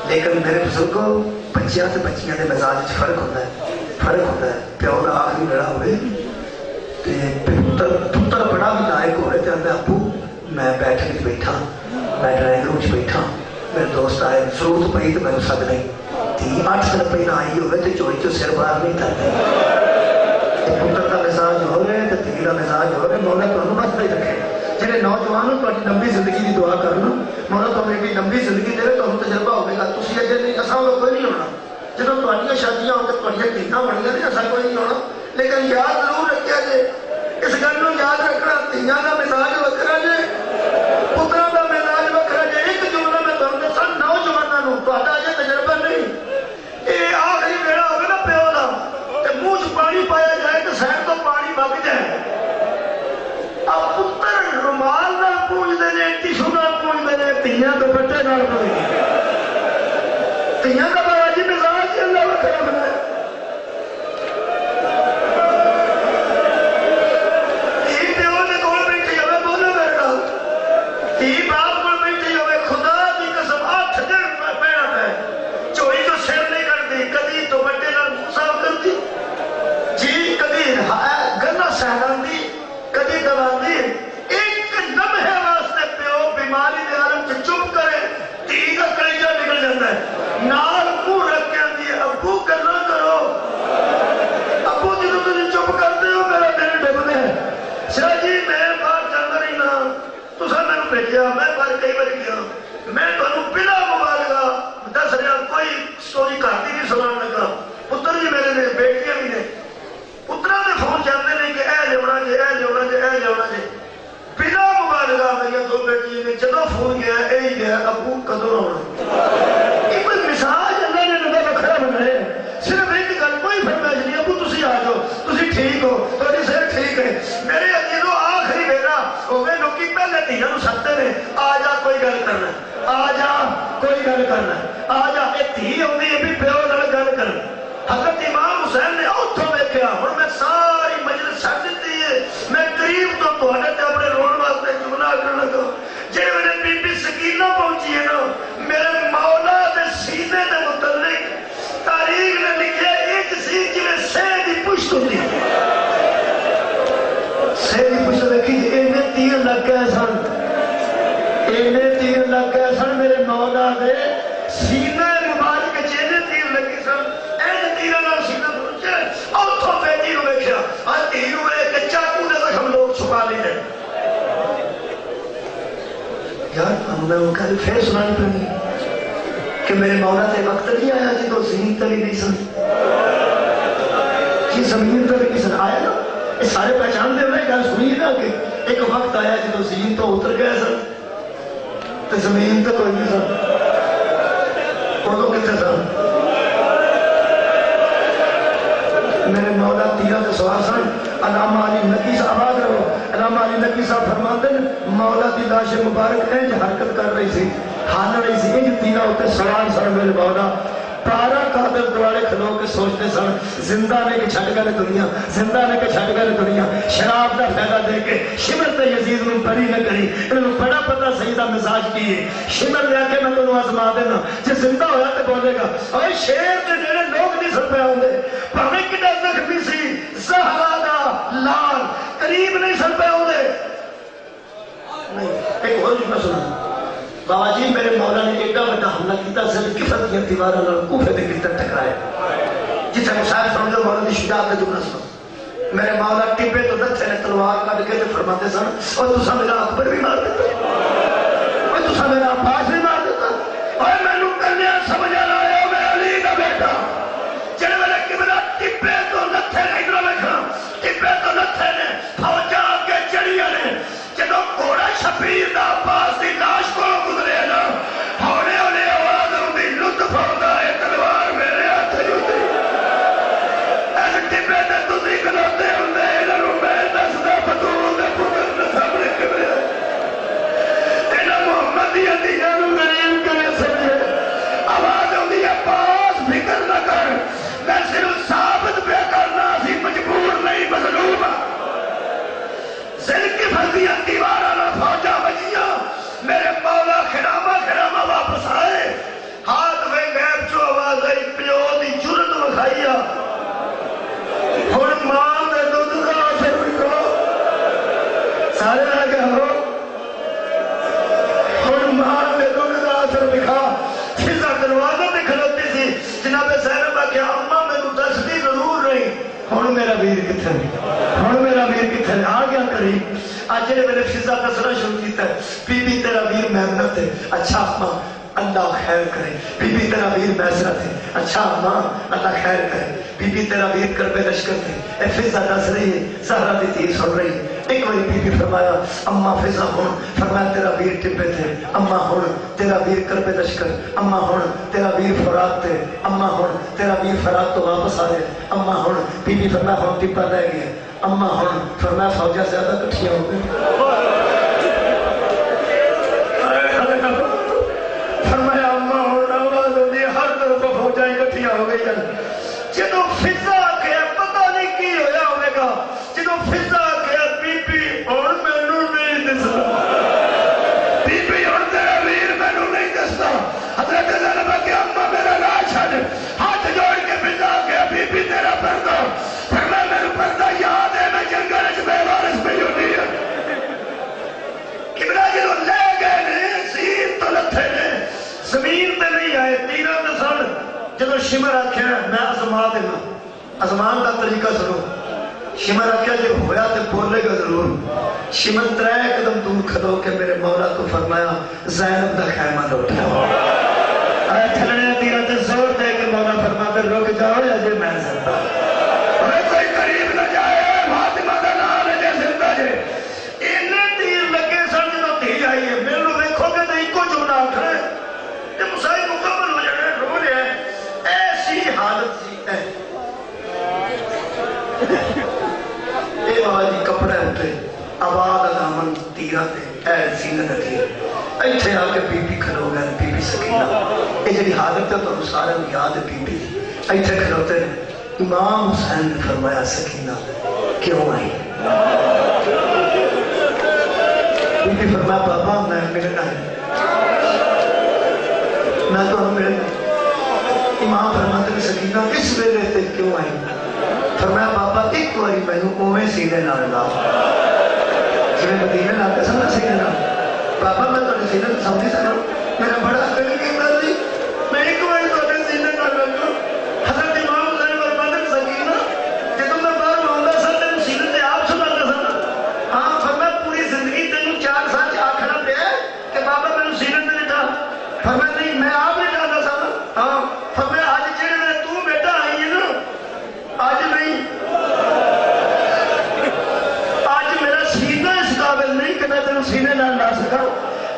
Speaker 1: لیکن میرے بزرگوں بچیاں تے بچیاں دے مزاج فرق ہوتا ہے. پیو دا آخری بیڑا ہوئے پتر بڑا بھی لائق ہوئے تے آندے ابو میں بیٹھے نہیں بیٹھا, میں ڈرائنگ روم چ بیٹھا, میرے دوست آئے ضرورت پئی تو میں سد نہیں تھی 8 دن پہلے آئی ہوئے تو چوری چو سر باہر نہیں کرتے. پتر کا مزاج ہو رہے تو دھی کا مزاج ہو رہے. مولا تمہیں بچ نہیں رکھے. جہے نوجوانوں تاری لمبی زندگی کی دعا کرنا, مولا تمہیں ایڈی لمبی زندگی دے تمہیں تجربہ ہوگا. تھی اجے نہیں اصل کوئی نہیں ہونا. جب تھوڑی شادیاں ہو تو تھوڑی دھیاں بنیا نہیں اصل کوئی نہیں ہونا. لیکن یاد ضرور رکھا جی, اس گل کو یاد رکھنا دھیاں کا مزاج وکرا جی, پتروں کا مزاج وکرا جی. ایک جملہ میں تمہیں دسا نوجوانوں تھوڑا اجے تجربہ نہیں, یہ آخری بیڑا ہوگا نا پیو کا منہ چ پانی پایا جائے تو سائڈ تو پانی وگ جائے. اب پتر رومال نہ پوجتے ہیں, ٹیشو نہ پوجتے ہیں, دھیاں دوپٹے نال پوجتے ہیں. دھیاں کا بڑا جی مزاج اللہ وکرا بنایا. میں تمہیں بلا مبالغہ دس رہا, کوئی سٹوری گھر کی نہیں سنان لگا. پتر بھی میرے نے, بیٹیاں بھی نے, پتروں کے فون چاہتے ہیں کہ اے لیا جی, اے لیا جی. بلا مبالغہ میری 2 بیٹیاں نے جدو فون گیا یہی گیا ابو کدو آنا. یہ کوئی مزاج اللہ نے نظر وکھرا بنائے. صرف ایک گل کوئی فرمائش نہیں, ابو تسی آ جاؤ, تسی ٹھیک ہو, تھوڑی صحت ٹھیک ہے. میرے عزیزو آخری بیٹا ہوئے لوکی پہلے دھیاں نو سدتے نے, آ جا کوئی گل کرنا, آ جا کوئی گل کرنا, آ جا. ایک دھی ہوندی ہے بھی پیو نال گل کرنا. حضرت امام حسین نے اتوں ویکھیا, ہن میں ساری مجلس چھڈ دتی ہے, میں قریب تو تہاڈے تے اپنے رون واسطے جملہ کرن لگا. جے ویلے بی بی سکینہ پہنچی ہے نا, میرے مولا دے سینے دے متعلق تاریخ نے لکھیا ایک سی جویں سہ دی پشت ہوندی. سہ دی پشت دیکھی اینے تیر لگ گئے سن, اینے تیر لگ گئے سن میرے مولا دے سینہ مبارک چینے تیر لگی سن. این تیرہ نال سینہ پہنچے, اتھوں بیٹی نو ویکھیا, آج تیر ہوئے کہ چاقو دے زخم لوگ چھپا لیتے. یار میں وہ کہا پھر سنانی پڑی کہ میرے مولا تے وقت نہیں آیا جی تو زمین تے بھی نہیں سن, جی زمین تے بھی نہیں سن آیا نا. یہ سارے پہچان دے ہوئے گل سنی نا کہ ایک وقت آیا جی تو زمین تو اتر گئے سن تو زمین تے کوئی نہیں سن. کونوں کتے سن میرے مولا تیرہ دے سوار سن. علامہ علی نقی صاحب آباد رہو, علامہ علی نقی صاحب فرماتے ہیں مولا دی لاش مبارک انج حرکت کر رہی سی, ہان رہی سی, انج تیرہ ہوتے سوار سن میرے مولا. 12 قادر دوارے کھلو کے سوچتے سن زندہ نے کہ چھٹ گئے دنیا, زندہ نے کہ چھٹ گئے دنیا. شراب دا فائدہ دے کے شمر تے یزید نو بری نہ کری. انہوں بڑا پتہ سیدہ مزاج کی ہے. شمر لیا کے میں تنوں آزما دینا, جے زندہ ہویا تے بولے گا اوے شیر تے جڑے لوگ نہیں سن پہ آؤندے, پاویں کڈا زخمی سی زہرا دا لال قریب نہیں سن پہ آؤندے. نہیں ایک اور جملہ سنا, بابا جی میرے مولا نے ایڈا بڑا حملہ کیتا صرف کفر دیا دیواروں نال کوفے دے کتر ٹکرائے. جتھے مشاہد سمجھو مولا دی شجاعت دے جملہ سنا. میرے مولا ٹپے تو نتھے نے تلوار کٹ کے فرماتے سن اور تسا میرا اکبر بھی مار دیتا, اور تسا میرا عباس بھی مار دیتا, اور میں نو کلیا سمجھ آیا میں علی دا بیٹا. جڑے ویلے قبلہ ٹپے تو نتھے نے ادھر ویکھنا, ٹپے تو نتھے نے فوجاں اگے چڑھیاں نے. جدوں گھوڑا شبیر دا عباس دی لاش کو گزرے نا, ہونے ہونے آواز ہوندی لطف آندا ہے تلوار میرے ہاتھ وچ اتری. ایسے ٹپے تے تسی کھلوتے ہوندے, انہاں نوں میں دسدا بطول دے پتر دے سامنے کیویں انہاں محمدیہ دیاں نوں غریب کیویں سمجھے. آواز ہوندی ہے عباس فکر نہ کر, میں صرف ثابت پہ کرنا سی مجبور نہیں مظلوم. ذل کی فرضیت دیواراں نال فوجاں بجیاں, میرے مولا سارے لگ ہو اور ماں میرے کا اثر دکھا فضا دروازہ پہ کھلوتی سی جناب زینب آ کے اما میرے دس بھی ضرور رہی ہوں میرا ویر کتنے ہوں میرا ویر کتنے آ گیا قریب آج نے میرے فضا دسنا شروع کیتا ہے بی بی تیرا ویر محمد ہے اچھا اما اللہ خیر کرے بی بی تیرا ویر میسرہ تھے اچھا ماں اللہ خیر کرے بی بی تیرا ویر کربے لشکر تھے اے فضا دس رہی ہے زہرہ دی تیر سن رہی ہے ایک وہی بی بی فرمایا اماں فضا ہون فرمایا تیرا ویر ٹپے تھے اماں ہون تیرا ویر کربے لشکر اماں ہون تیرا ویر فرات تھے اماں ہون تیرا ویر فرات تو واپس آ رہے اماں ہون بی بی فرمایا ہون ٹپا رہ گیا اماں ہون فرمایا فوجہ زیادہ کٹھیاں ہو گئی فرمایا اماں ہون آواز ہوتی ہر طرف فوجائیں کٹھیاں ہو گئی جدو فضا کیا پتہ نہیں کی ہویا ہوئے گا جدو فضا کیا بی بی اور مینو نہیں دستا بی بی اور تیرا ویر مینو نہیں دستا حضرت زینب کہ اماں میرا لا چھڑ ہاتھ جوڑ کے فضا کیا بی بی تیرا پردہ فرمایا میرے پردہ یاد ہے میں جنگل اچ بے وارث پہ ہوتی ہے کبرا جدو لے گئے نے سیر تو لتھے نے زمین تے نہیں آئے تیرہ تے سن جدو شمر آکھیا میں ازما دینا ازمان کا طریقہ سنو شمر آکھیا جب ہویا تے بولے گا ضرور شمر ترائے قدم دور کھلو کے میرے مولا کو فرمایا زینب دا خیمہ لوٹا اے تھلنے تیرہ تے زور دے کے مولا فرماتے رک جاؤ یا جے میں زندہ اور کوئی قریب نہ جائے فاطمہ دا نام ہے جے زندہ جے انہیں تیر لگے سن جنہوں تھی آئی ہے میرے لوگ دیکھو گے نہیں کو جو نہ کھڑے جب مسائی مکمل ہو جائے رو رہے ہیں ایسی حالت سی ہے اے بابا جی کپڑے ہوتے آباد دامن تیرہ تے اے سینہ نتیر ایتھے آ کے بی بی کھلو گئے بی بی سکینہ اے جڑی حالت ہے تو سارے یاد ہے بی بی ایتھے کھلوتے امام حسین نے فرمایا سکینہ کیوں آئی بی بی فرمایا بابا میں ملنا ہے میں تو ہم ملنا امام فرماتے ہیں سکینہ اس ویلے تے کیوں آئی فرمایا بابا ایک واری میں نے اوے سینے نہ لا جب مدینے لا کے سمجھا سینے نہ بابا میں تو سینے نہ سمجھی سکا میرا بڑا دل کی مرضی میں ایک واری تو سینے نہ لگا حضرت امام حسین فرماتے ہیں سکینہ جب میں باہر مانگا سا تین سینے تے آپ سنا کر سنا ہاں فرمایا پوری زندگی تینوں 4 سال آکھنا پہ کہ بابا میں نے سینے تے لٹا فرمایا نہیں میں آپ نہیں جانا سا ہاں فرمایا آج جڑے میں تو بیٹا آئی ہے نا آج نہیں آج میرا سینہ اس قابل نہیں کہ میں تینوں سینے نہ لا سکا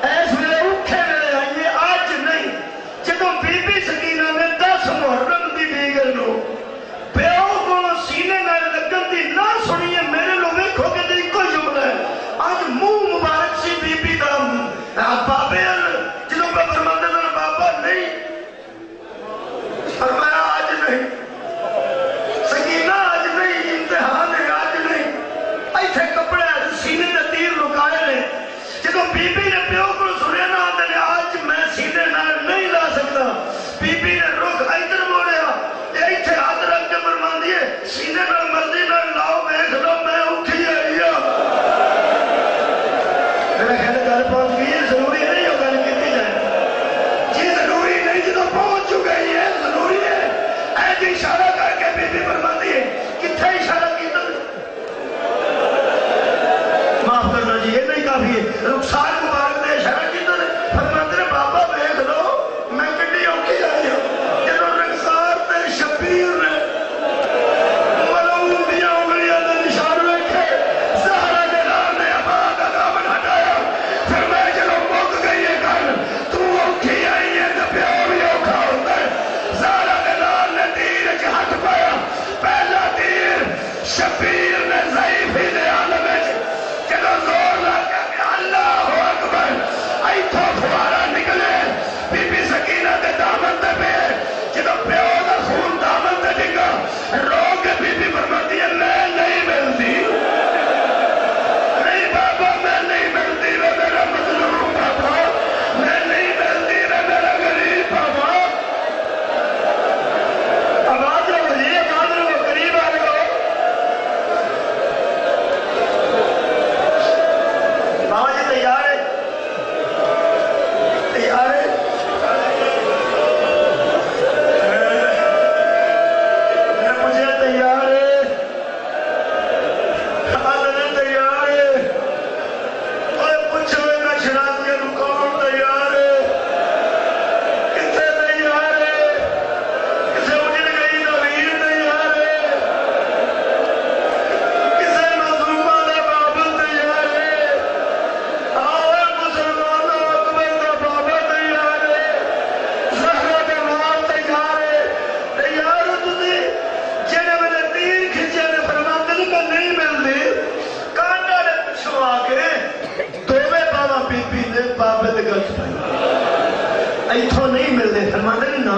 Speaker 1: ایس میرے اٹھے میرے آئیے آج نہیں جدو بی بی سکینہ نے 10 محرم دی دیگر نو پیو کو سینے نہ لگن دی نہ سنیے میرے لوگ دیکھو کہ دی کوئی جملہ ہے آج منہ مبارک سی بی بی دا بابے جدو میں فرماتے ہیں بابا نہیں فرمایا آج نہیں سکینہ آج نہیں امتحان ہے آج نہیں ایتھے کپڑے سینے تے تیر لکائے نے جدو بی بی نے پیو کو سنے نہ آتے نے آج میں سینے نہ نہیں لا سکتا بی بی نے رخ ادھر موڑیا ایتھے ہاتھ رکھ کے فرمان دیے سینے نہ مرضی نہ لاؤ دیکھ لو میں اٹھی آئی ہوں میرا خیال گھر پہنچ گئی ہے ضروری نہیں ہو گل کیتی جائے جی ضروری نہیں جدو پہنچ چکے ہے ضروری ہے ایسے اشارہ کر کے بی بی فرمان دیے کتھے اشارہ کیتا معاف کرنا جی یہ نہیں کافی ہے رخسار مبارک نے اشارہ کیتا فرماتے ہیں بابا دیکھ لو میں کٹی اوکی آئی ہوں جنہوں رخسار تے شبیر نے ملعون دیا انگلیاں نے نشان رکھے زہرا جلال نے آباد دامن ہٹایا فرمایا چلو مک گئی ہے گل تو اوکی آئی ہے تو پیو بھی اوکھا ہوتا ہے زہرا جلال نے تیر اچ ہاتھ پایا پہلا تیر شبیر نے ضعیف ہی دے عالم چلو زور لا کے اللہ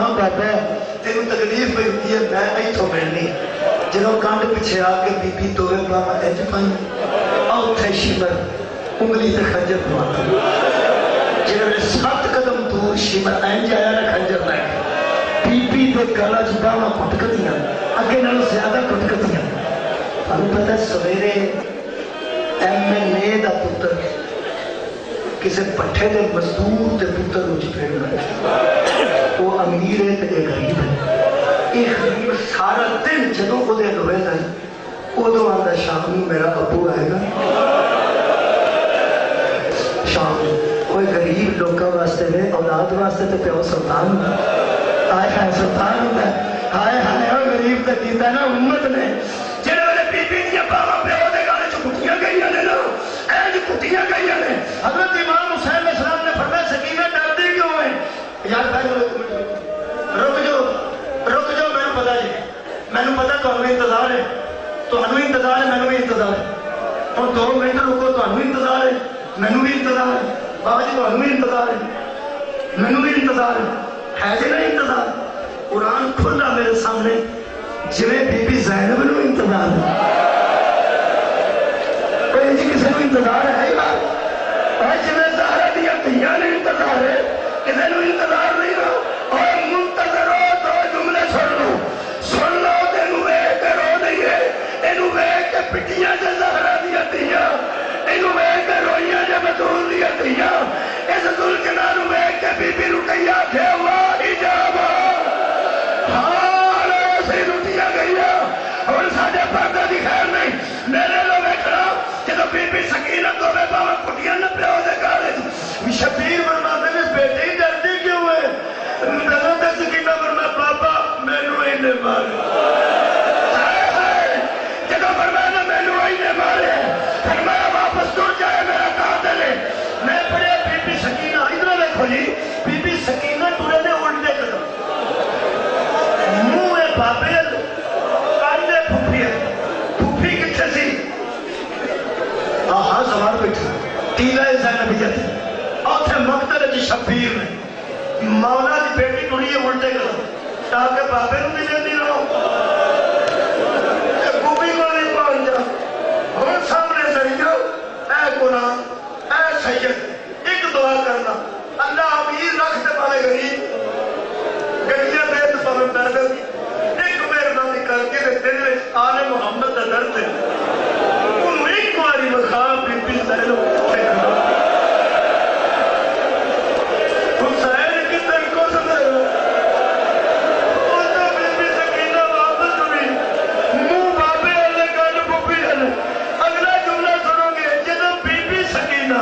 Speaker 1: ہاں بابا تینوں تکلیف پہ ہوتی ہے میں ایتھوں ملنی جنہوں کانڈ پیچھے آ کے بی بی دوے باما انج پائیں آؤ تھے شمر انگلی تے خنجر پواتا جنہوں نے 7 قدم دور شمر انج آیا نا خنجر لائے بی بی دے گالا باما کٹکتیاں اگے نالوں زیادہ کٹکتیاں ہمیں پتہ سویرے MLA دا پتر کسی پٹھے دے مزدور دے پتر نو چپیڑنا وہ امیر ہے تے غریب ہے یہ غریب سارا دن جدوں کو دے لوے دا ادو آندا شام میرا ابو آئے گا شام کوئی غریب لوگوں واسطے میں اولاد واسطے تے پیو سلطان ہوتا آئے ہائے سلطان ہوتا ہے ہائے ہائے وہ غریب تے کیتا نا امت نے جنہوں نے بی بی دیا باما پیو دے گالے چ کٹیاں گئیاں نے نا اینج کٹیاں گئیاں نے حضرت امام حسین علیہ السلام نے فرمایا سکینہ ڈرتی کیوں ہے یار بھائی رک جاؤ میں پتا جی میں پتا تمہیں انتظار ہے تمہیں انتظار ہے میں بھی انتظار ہے اور 2 منٹ رکو تمہیں انتظار ہے میں بھی انتظار ہے بابا جی تمہیں بھی انتظار ہے میں بھی انتظار ہے جی نہیں انتظار قرآن کھلا میرے سامنے جویں بی بی زینب نو انتظار ہے کوئی جی کسی کو انتظار ہے یار اور جویں زہرا دیا دیا نے انتظار ہے کسی کو انتظار نہیں ہو اور منتظر ہو تو جملے سن لو تینوں ویکھ کے رو دئیے اینوں ویکھ کے پٹیاں تے زہرا دیا دیا اینوں ویکھ کے روئیاں تے بتول دیا دیا اس ذوالجلال نو ویکھ کے بی بی رقیہ کہ اللہ اجابہ اور ساڑھے پردہ دی خیر نہیں میرے لو بیٹھنا جدو بی بی سکینہ تو میں باما کٹیاں نہ پیو دے گالے شبیر ورما میں نے بیٹے ہی ڈرتی کیوں ہے دلوں دے سکینہ ورما پاپا میں نو ہی نے مارے جدو فرمایا میں نو ہی نے مارے فرمایا واپس دور جائے میرا قاتل ہے میں پڑے بی بی سکینہ ادھر دیکھو جی بی بی سکینہ ٹورے نے الٹے کرو منہ ہے بابے ہاں سوار بیٹھا تیلہ زینبیت آتھے مقتل جی شبیر میں مولا دی بیٹی ٹوڑی ہے الٹے کرو تاکہ بابے نو بھی دیتی رہو گوبی کو نہیں پہنچ جا ہم سامنے ذریعہ اے قرآن اے سید ایک دعا کرنا اللہ امیر رکھ دے پالے غریب گڑیاں دے تو پاویں درد ایک مہربانی کر کے دل میں آل محمد دا درد ہے انہوں ایک باری مخاب بی بی زینب اٹھے کرو حسین کی دل کو سمجھ رہا اور تو بی بی سکینہ واپس ہوئی منہ بابے اللہ گل بوبی ہے اگلا جملہ سنو گے جدو بی بی سکینہ